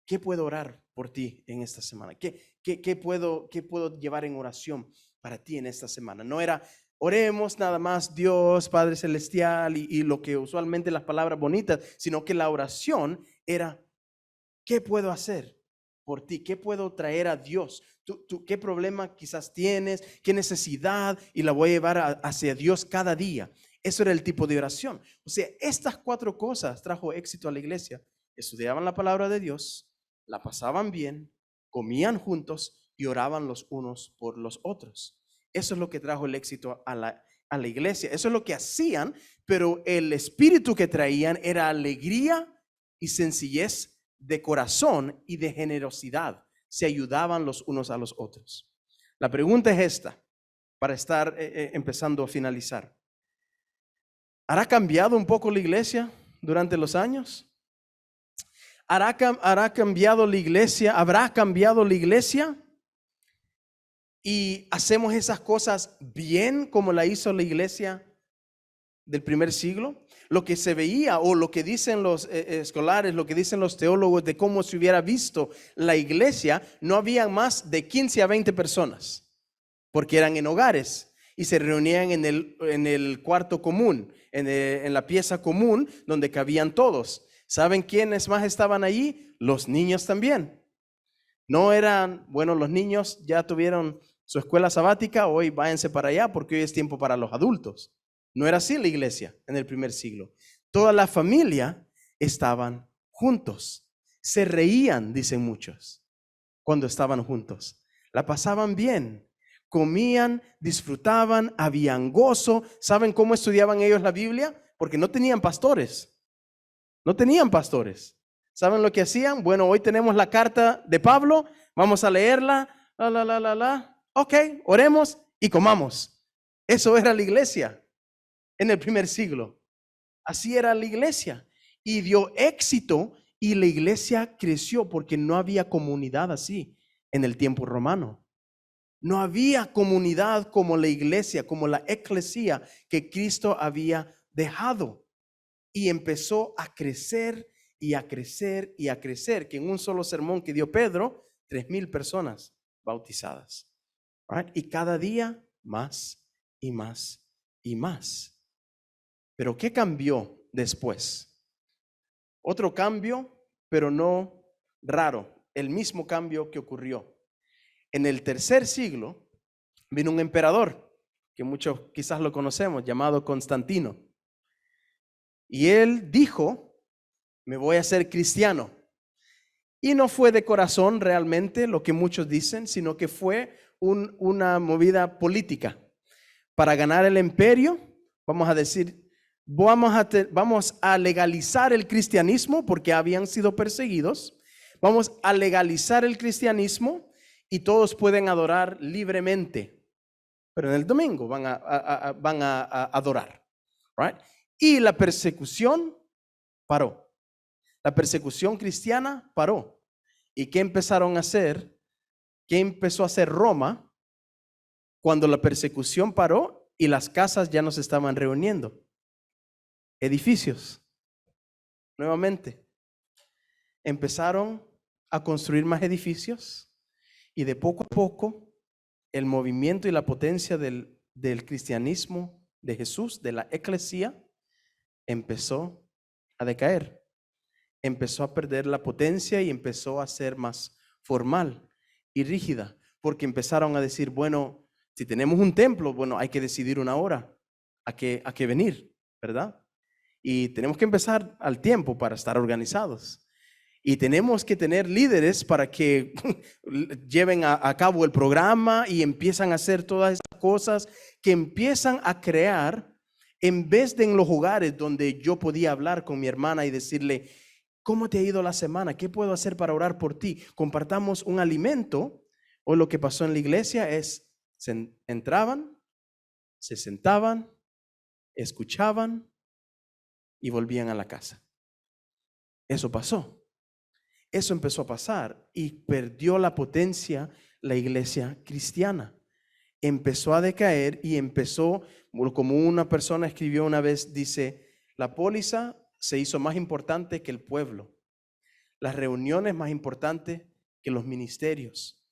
¿Qué puedo orar por ti en esta semana? ¿Qué puedo llevar en oración para ti en esta semana? No era oremos nada más Dios, Padre Celestial y lo que usualmente las palabras bonitas, sino que la oración era, ¿qué puedo hacer por ti? ¿Qué puedo traer a Dios? ¿Qué problema quizás tienes? ¿Qué necesidad? Y la voy a llevar hacia Dios cada día. Eso era el tipo de oración. O sea, estas 4 cosas trajo éxito a la iglesia. Estudiaban la palabra de Dios, la pasaban bien, comían juntos y oraban los unos por los otros. Eso es lo que trajo el éxito a la iglesia. Eso es lo que hacían, pero el espíritu que traían era alegría y sencillez de corazón y de generosidad. Se ayudaban los unos a los otros. La pregunta es esta, para estar empezando a finalizar. ¿Hará cambiado un poco la iglesia durante los años? ¿Habrá cambiado la iglesia? Y hacemos esas cosas bien como la hizo la iglesia del primer siglo. Lo que se veía o lo que dicen los escolares, lo que dicen los teólogos de cómo se hubiera visto la iglesia, no había más de 15 a 20 personas, porque eran en hogares y se reunían en el cuarto común, en la pieza común donde cabían todos. ¿Saben quiénes más estaban allí? Los niños también. No eran, bueno, los niños ya tuvieron su escuela sabática, hoy váyanse para allá porque hoy es tiempo para los adultos. No era así la iglesia en el primer siglo. Toda la familia estaban juntos. Se reían, dicen muchos, cuando estaban juntos. La pasaban bien, comían, disfrutaban, habían gozo. ¿Saben cómo estudiaban ellos la Biblia? Porque no tenían pastores. No tenían pastores. ¿Saben lo que hacían? Bueno, hoy tenemos la carta de Pablo, vamos a leerla, Ok, oremos y comamos. Eso era la iglesia en el primer siglo. Así era la iglesia. Y dio éxito y la iglesia creció porque no había comunidad así en el tiempo romano. No había comunidad como la iglesia, como la eclesía que Cristo había dejado. Y empezó a crecer y a crecer y a crecer, que en un solo sermón que dio Pedro, 3,000 personas bautizadas. Right? Y cada día más y más y más. Pero ¿qué cambió después? Otro cambio, pero no raro, el mismo cambio que ocurrió. En el tercer siglo vino un emperador, que muchos quizás lo conocemos, llamado Constantino. Y él dijo, me voy a hacer cristiano. Y no fue de corazón realmente lo que muchos dicen, sino que fue una movida política. Para ganar el imperio, vamos a decir, vamos a legalizar el cristianismo porque habían sido perseguidos. Vamos a legalizar el cristianismo y todos pueden adorar libremente. Pero en el domingo van a adorar. Right? Y la persecución paró. La persecución cristiana paró. ¿Y qué empezaron a hacer? ¿Qué empezó a hacer Roma cuando la persecución paró y las casas ya no se estaban reuniendo? Edificios. Nuevamente. Empezaron a construir más edificios y de poco a poco el movimiento y la potencia del cristianismo de Jesús, de la eclesía, empezó a decaer. Empezó a perder la potencia y empezó a ser más formal y rígida, porque empezaron a decir, bueno, si tenemos un templo, bueno, hay que decidir una hora a qué venir, ¿verdad? Y tenemos que empezar al tiempo para estar organizados. Y tenemos que tener líderes para que lleven a cabo el programa y empiezan a hacer todas estas cosas que empiezan a crear, en vez de en los hogares donde yo podía hablar con mi hermana y decirle, ¿cómo te ha ido la semana? ¿Qué puedo hacer para orar por ti? Compartamos un alimento. O lo que pasó en la iglesia es, entraban, se sentaban, escuchaban y volvían a la casa. Eso pasó. Eso empezó a pasar y perdió la potencia la iglesia cristiana. Empezó a decaer y empezó, como una persona escribió una vez, dice, la póliza se hizo más importante que el pueblo. Las reuniones más importantes que los ministerios.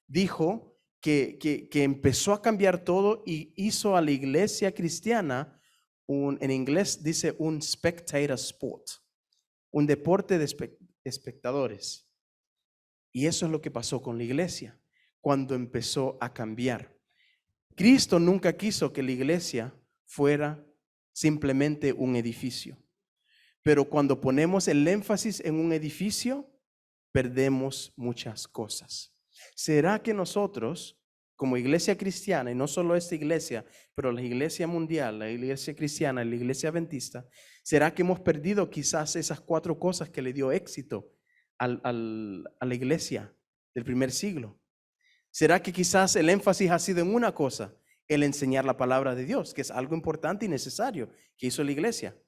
Dijo que empezó a cambiar todo y hizo a la iglesia cristiana, en inglés dice un spectator sport, un deporte de espectadores. Y eso es lo que pasó con la iglesia cuando empezó a cambiar. Cristo nunca quiso que la iglesia fuera simplemente un edificio. Pero cuando ponemos el énfasis en un edificio, perdemos muchas cosas. ¿Será que nosotros, como iglesia cristiana, y no solo esta iglesia, pero la iglesia mundial, la iglesia cristiana, la iglesia adventista, será que hemos perdido quizás esas 4 cosas que le dio éxito a la iglesia del primer siglo? ¿Será que quizás el énfasis ha sido en una cosa, el enseñar la palabra de Dios, que es algo importante y necesario que hizo la iglesia?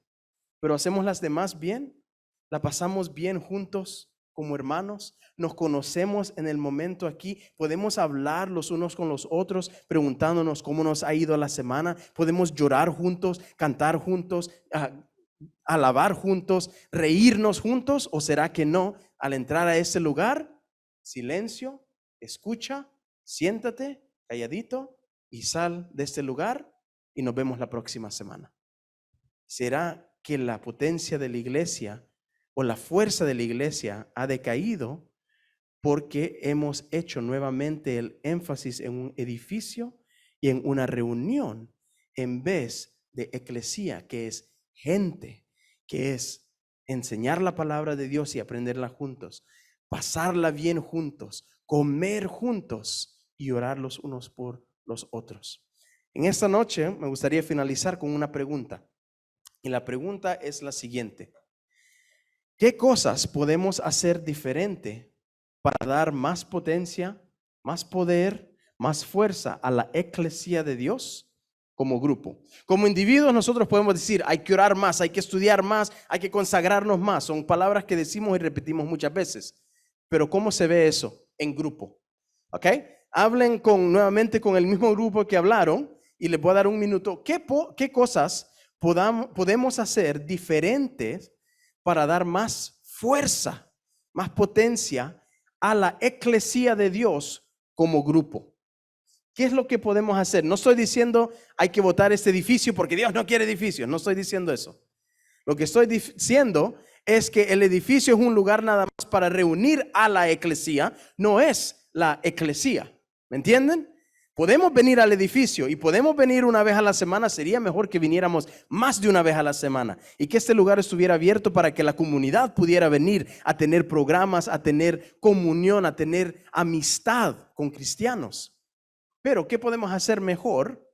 Pero hacemos las demás bien, la pasamos bien juntos como hermanos, nos conocemos en el momento aquí, podemos hablar los unos con los otros, preguntándonos cómo nos ha ido la semana, podemos llorar juntos, cantar juntos, alabar juntos, reírnos juntos, o será que no? Al entrar a ese lugar, silencio, escucha, siéntate calladito y sal de este lugar y nos vemos la próxima semana. ¿Será que la potencia de la iglesia o la fuerza de la iglesia ha decaído porque hemos hecho nuevamente el énfasis en un edificio y en una reunión en vez de eclesía, que es gente, que es enseñar la palabra de Dios y aprenderla juntos, pasarla bien juntos, comer juntos y orar los unos por los otros. En esta noche me gustaría finalizar con una pregunta. Y la pregunta es la siguiente: ¿qué cosas podemos hacer diferente para dar más potencia, más poder, más fuerza a la eclesía de Dios como grupo? Como individuos nosotros podemos decir, hay que orar más, hay que estudiar más, hay que consagrarnos más. Son palabras que decimos y repetimos muchas veces. Pero ¿cómo se ve eso en grupo? ¿Ok? Hablen nuevamente con el mismo grupo que hablaron y les voy a dar un minuto. ¿Qué cosas podemos hacer diferentes para dar más fuerza, más potencia a la eclesía de Dios como grupo? ¿Qué es lo que podemos hacer? No estoy diciendo hay que botar este edificio porque Dios no quiere edificios. No estoy diciendo eso. Lo que estoy diciendo es que el edificio es un lugar nada más para reunir a la eclesía, no es la eclesía. ¿Me entienden? Podemos venir al edificio y podemos venir una vez a la semana. Sería mejor que viniéramos más de una vez a la semana y que este lugar estuviera abierto para que la comunidad pudiera venir a tener programas, a tener comunión, a tener amistad con cristianos. Pero ¿qué podemos hacer mejor?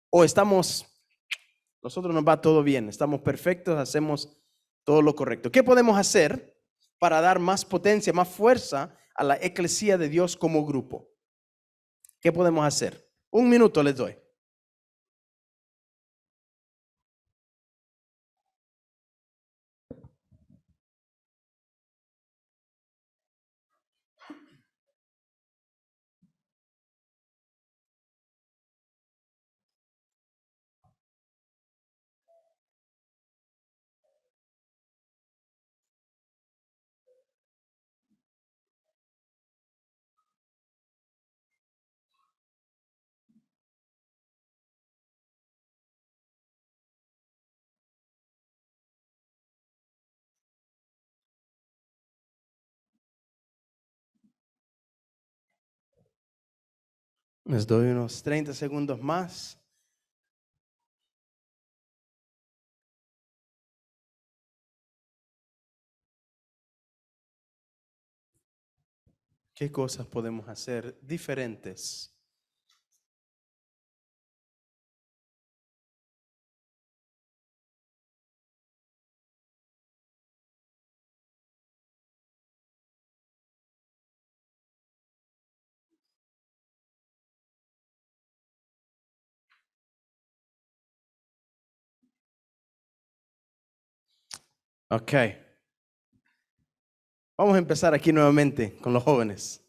¿O nosotros nos va todo bien, estamos perfectos, hacemos todo lo correcto? ¿Qué podemos hacer para dar más potencia, más fuerza a la eclesía de Dios como grupo? ¿Qué podemos hacer? Un minuto les doy. Les doy unos 30 segundos más. ¿Qué cosas podemos hacer diferentes? Ok, vamos a empezar aquí nuevamente con los jóvenes.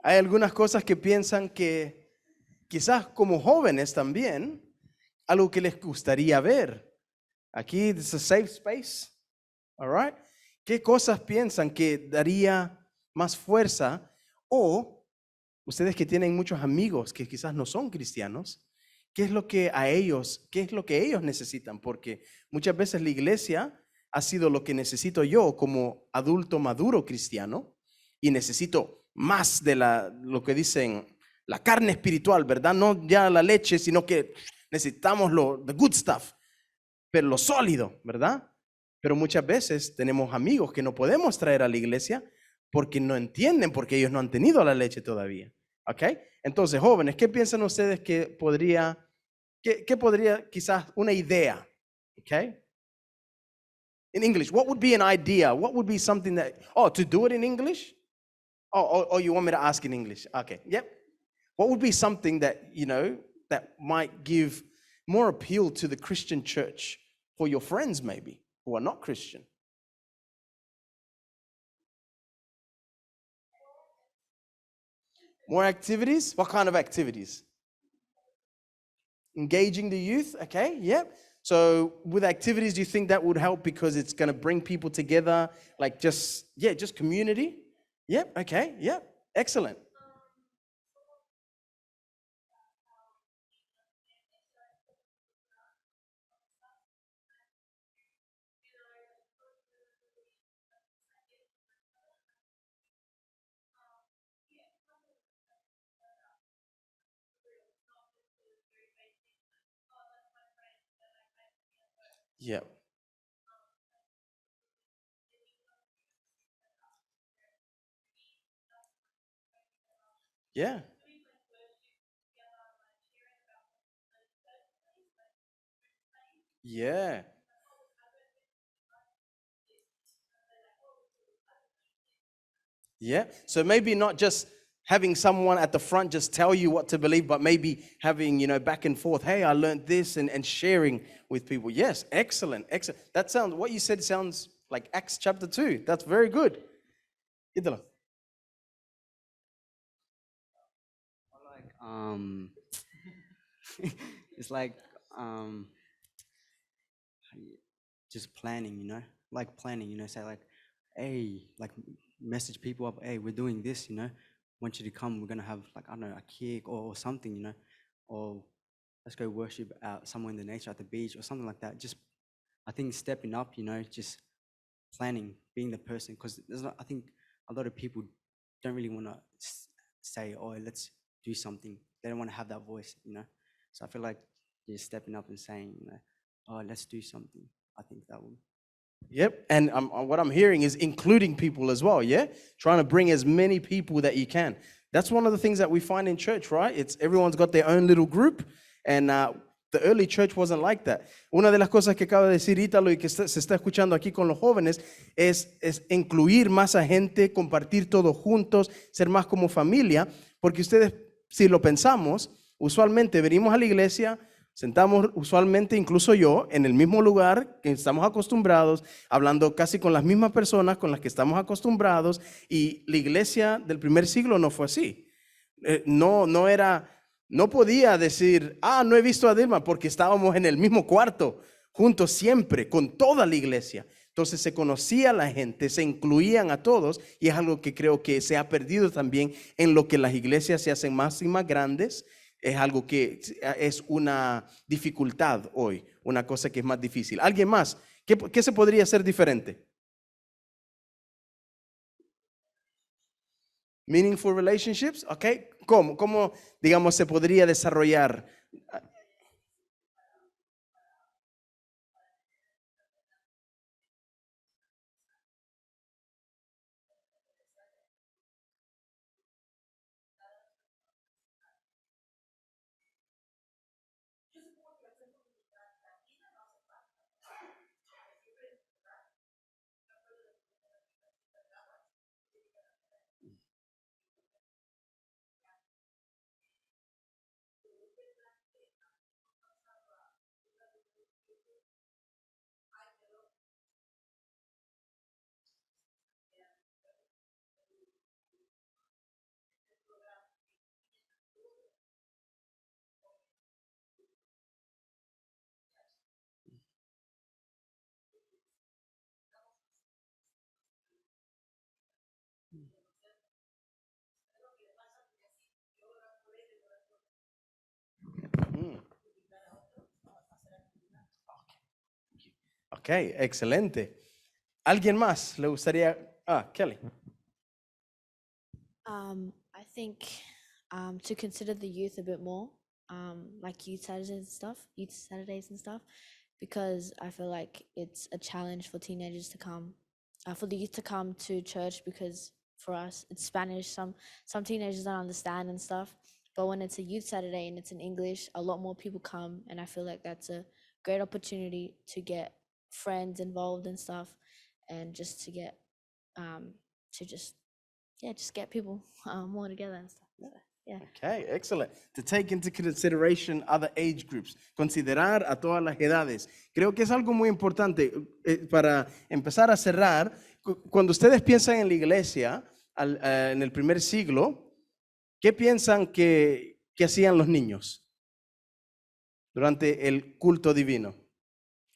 Hay algunas cosas que piensan que quizás como jóvenes también, algo que les gustaría ver. Aquí es a safe space. All right. ¿Qué cosas piensan que daría más fuerza? O ustedes que tienen muchos amigos que quizás no son cristianos, ¿qué es lo que ellos necesitan? Porque muchas veces la iglesia ha sido lo que necesito yo como adulto maduro cristiano y necesito más de lo que dicen la carne espiritual, ¿verdad? No ya la leche, sino que necesitamos the good stuff, pero lo sólido, ¿verdad? Pero muchas veces tenemos amigos que no podemos traer a la iglesia porque no entienden, porque ellos no han tenido la leche todavía. ¿Ok? Entonces, jóvenes, ¿qué piensan ustedes que qué podría quizás una idea? ¿Ok? In English, what would be an idea? What would be something to do it in English? Oh, you want me to ask in English? Okay, yep. What would be something that might give more appeal to the Christian church for your friends maybe who are not Christian? More activities? What kind of activities? Engaging the youth? Okay, yep. So with activities, do you think that would help because it's going to bring people together, like just community? Yep, okay, yep. Excellent. Yeah. Yeah. Yeah. Yeah. So maybe not just having someone at the front just tell you what to believe, but maybe having, back and forth. Hey, I learned this and sharing with people. Yes. Excellent. Excellent. That sounds, what you said sounds like Acts chapter 2. That's very good. Ítalo. Like it's like um just planning, like planning, say like, hey, like message people up, hey, we're doing this, want you to come, we're gonna have like, I don't know, a cake or something, or let's go worship out somewhere in the nature at the beach or something like that. Just I think stepping up, just planning, being the person, because there's not, I think a lot of people don't really want to say, oh, let's do something. They don't want to have that voice, So I feel like just stepping up and saying, oh, let's do something. I think that will. Yep. And what I'm hearing is including people as well. Yeah. Trying to bring as many people that you can. That's one of the things that we find in church, right? It's everyone's got their own little group. And the early church wasn't like that. Una de las cosas que acaba de decir Ítalo y que se está escuchando aquí con los jóvenes es incluir más a gente, compartir todos juntos, ser más como familia. Porque ustedes, si lo pensamos, usualmente venimos a la iglesia, sentamos usualmente, incluso yo, en el mismo lugar que estamos acostumbrados, hablando casi con las mismas personas con las que estamos acostumbrados, y la iglesia del primer siglo no fue así. No podía decir, no he visto a Dilma, porque estábamos en el mismo cuarto, juntos siempre, con toda la iglesia. Entonces se conocía a la gente, se incluían a todos, y es algo que creo que se ha perdido también en lo que las iglesias se hacen más y más grandes. Es algo que es una dificultad hoy, una cosa que es más difícil. ¿Alguien más? ¿Qué se podría hacer diferente? Meaningful relationships, ¿ok? ¿Cómo, digamos, se podría desarrollar? Mm, ok, excelente. ¿Alguien más le gustaría? Kelly. I think to consider the youth a bit more, like youth Saturdays and stuff, because I feel like it's a challenge for teenagers to come, for the youth to come to church, because for us it's Spanish. Some teenagers don't understand and stuff, but when it's a youth Saturday and it's in English, a lot more people come, and I feel like that's a great opportunity to get friends involved and stuff, and just to get to just get people more together and stuff. So, yeah. Okay, excellent. To take into consideration other age groups, considerar a todas las edades. Creo que es algo muy importante para empezar a cerrar. Cuando ustedes piensan en la iglesia en el primer siglo, ¿qué piensan que hacían los niños durante el culto divino?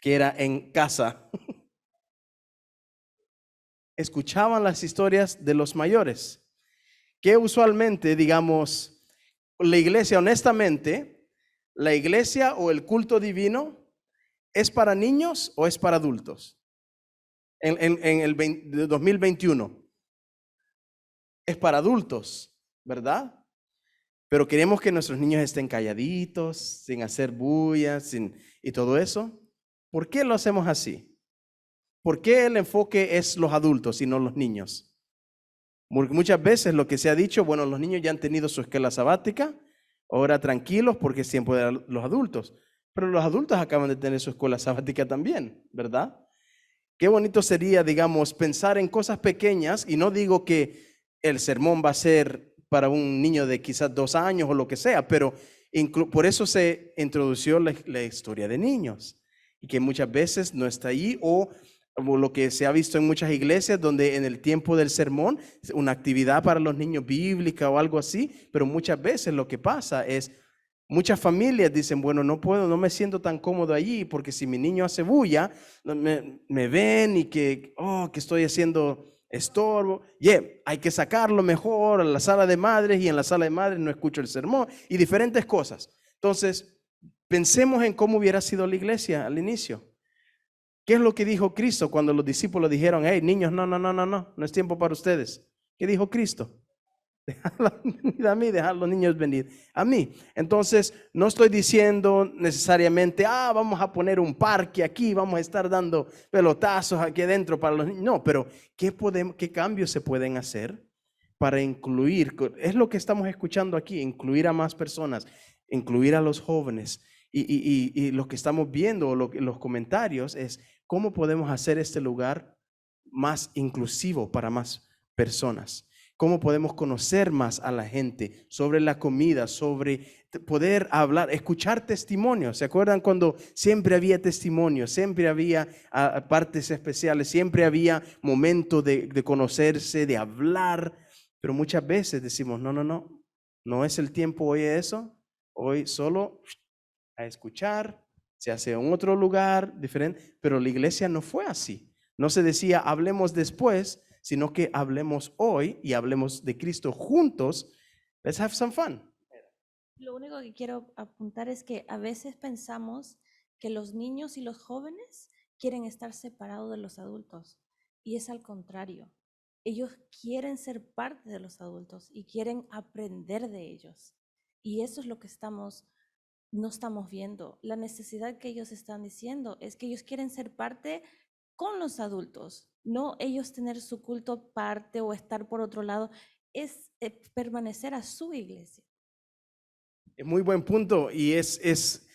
Que era en casa. Escuchaban las historias de los mayores. Que usualmente, digamos, la iglesia, honestamente, la iglesia o el culto divino, ¿es para niños o es para adultos? En el 2021. Es para adultos, ¿verdad? Pero queremos que nuestros niños estén calladitos, sin hacer bullas, y todo eso. ¿Por qué lo hacemos así? ¿Por qué el enfoque es los adultos y no los niños? Porque muchas veces lo que se ha dicho, bueno, los niños ya han tenido su escuela sabática, ahora tranquilos porque es tiempo de los adultos. Pero los adultos acaban de tener su escuela sabática también, ¿verdad? Qué bonito sería, digamos, pensar en cosas pequeñas, y no digo que el sermón va a ser para un niño de quizás 2 años o lo que sea, pero por eso se introdució la historia de niños, y que muchas veces no está ahí, o lo que se ha visto en muchas iglesias, donde en el tiempo del sermón, una actividad para los niños bíblica o algo así, pero muchas veces lo que pasa es, muchas familias dicen, bueno, no puedo, no me siento tan cómodo allí, porque si mi niño hace bulla, me ven y que estoy haciendo estorbo. Hay que sacarlo mejor a la sala de madres, y en la sala de madres no escucho el sermón y diferentes cosas. Entonces, pensemos en cómo hubiera sido la iglesia al inicio. ¿Qué es lo que dijo Cristo cuando los discípulos dijeron, hey, niños, no es tiempo para ustedes? ¿Qué dijo Cristo? Venid a mí, dejad los niños venir a mí. Entonces, no estoy diciendo necesariamente, vamos a poner un parque aquí, vamos a estar dando pelotazos aquí adentro para los niños. No, pero ¿qué cambios se pueden hacer para incluir? Es lo que estamos escuchando aquí, incluir a más personas, incluir a los jóvenes. Y lo que estamos viendo, los comentarios, es cómo podemos hacer este lugar más inclusivo para más personas. Cómo podemos conocer más a la gente sobre la comida, sobre poder hablar, escuchar testimonios. ¿Se acuerdan cuando siempre había testimonios, siempre había partes especiales, siempre había momento de conocerse, de hablar? Pero muchas veces decimos, no es el tiempo hoy de eso. Hoy solo a escuchar, se hace en otro lugar diferente, pero la iglesia no fue así. No se decía hablemos después, sino que hablemos hoy y hablemos de Cristo juntos. Let's have some fun. Lo único que quiero apuntar es que a veces pensamos que los niños y los jóvenes quieren estar separados de los adultos, y es al contrario. Ellos quieren ser parte de los adultos y quieren aprender de ellos. Y eso es lo que no estamos viendo. La necesidad que ellos están diciendo es que ellos quieren ser parte con los adultos, no ellos tener su culto aparte o estar por otro lado, es permanecer a su iglesia. Es muy buen punto, y es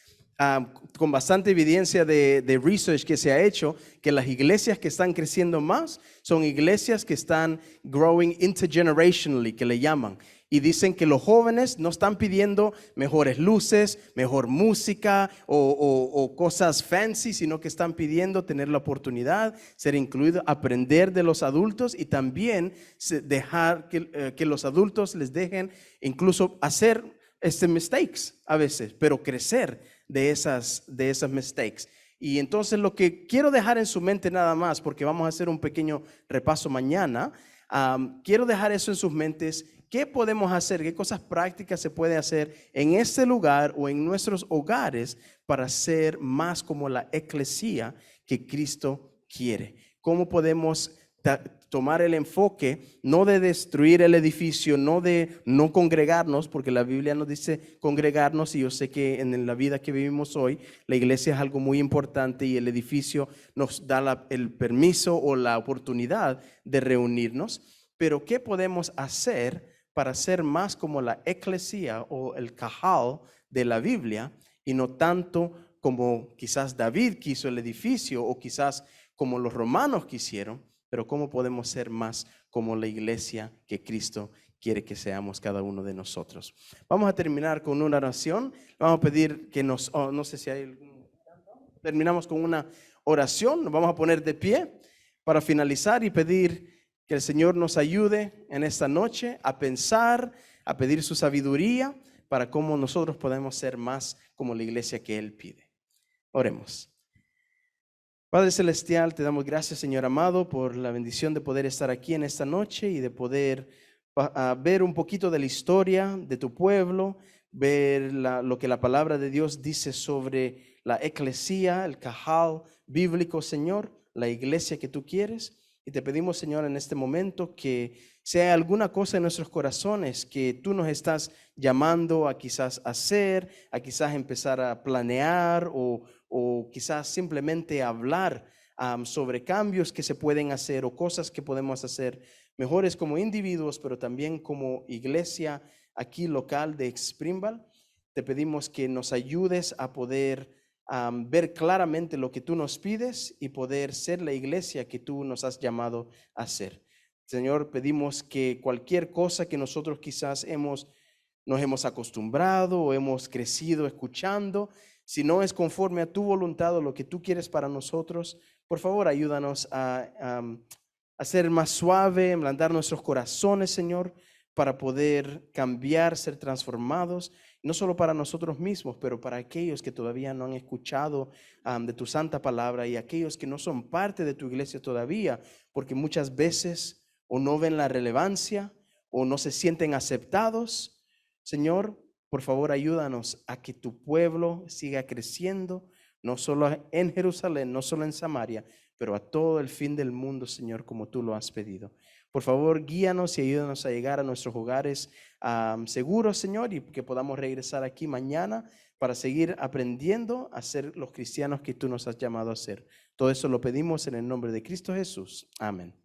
con bastante evidencia de research que se ha hecho, que las iglesias que están creciendo más son iglesias que están growing intergenerationally, que le llaman. Y dicen que los jóvenes no están pidiendo mejores luces, mejor música o cosas fancy, sino que están pidiendo tener la oportunidad, ser incluido, aprender de los adultos, y también dejar que los adultos les dejen incluso hacer mistakes a veces, pero crecer de esas mistakes. Y entonces lo que quiero dejar en su mente nada más, porque vamos a hacer un pequeño repaso mañana, quiero dejar eso en sus mentes. ¿Qué podemos hacer? ¿Qué cosas prácticas se puede hacer en este lugar o en nuestros hogares para ser más como la eclesía que Cristo quiere? ¿Cómo podemos tomar el enfoque no de destruir el edificio, no de no congregarnos, porque la Biblia nos dice congregarnos, y yo sé que en la vida que vivimos hoy, la iglesia es algo muy importante y el edificio nos da el permiso o la oportunidad de reunirnos? Pero ¿qué podemos hacer para ser más como la eclesía o el cajal de la Biblia, y no tanto como quizás David quiso el edificio o quizás como los romanos quisieron? Pero ¿cómo podemos ser más como la iglesia que Cristo quiere que seamos cada uno de nosotros? Vamos a terminar con una oración. Vamos a pedir que no sé si hay algún... Terminamos con una oración. Nos vamos a poner de pie para finalizar y pedir que el Señor nos ayude en esta noche a pensar, a pedir su sabiduría para cómo nosotros podemos ser más como la iglesia que Él pide. Oremos. Padre Celestial, te damos gracias, Señor amado, por la bendición de poder estar aquí en esta noche y de poder ver un poquito de la historia de tu pueblo, ver lo que la palabra de Dios dice sobre la eclesía, el cajal bíblico, Señor, la iglesia que tú quieres. Y te pedimos, Señor, en este momento que sea alguna cosa en nuestros corazones que tú nos estás llamando a quizás hacer, a quizás empezar a planear o o quizás simplemente hablar sobre cambios que se pueden hacer o cosas que podemos hacer mejores como individuos, pero también como iglesia aquí local de Springvale. Te pedimos que nos ayudes a poder ver claramente lo que tú nos pides y poder ser la iglesia que tú nos has llamado a ser. Señor, pedimos que cualquier cosa que nosotros quizás nos hemos acostumbrado o hemos crecido escuchando, si no es conforme a tu voluntad o lo que tú quieres para nosotros, por favor, ayúdanos a ser más suave, ablandar nuestros corazones, Señor, para poder cambiar, ser transformados, no solo para nosotros mismos, pero para aquellos que todavía no han escuchado de tu santa palabra y aquellos que no son parte de tu iglesia todavía, porque muchas veces o no ven la relevancia o no se sienten aceptados. Señor, por favor, ayúdanos a que tu pueblo siga creciendo, no solo en Jerusalén, no solo en Samaria, pero a todo el fin del mundo, Señor, como tú lo has pedido. Por favor, guíanos y ayúdanos a llegar a nuestros hogares seguros, Señor, y que podamos regresar aquí mañana para seguir aprendiendo a ser los cristianos que tú nos has llamado a ser. Todo eso lo pedimos en el nombre de Cristo Jesús. Amén.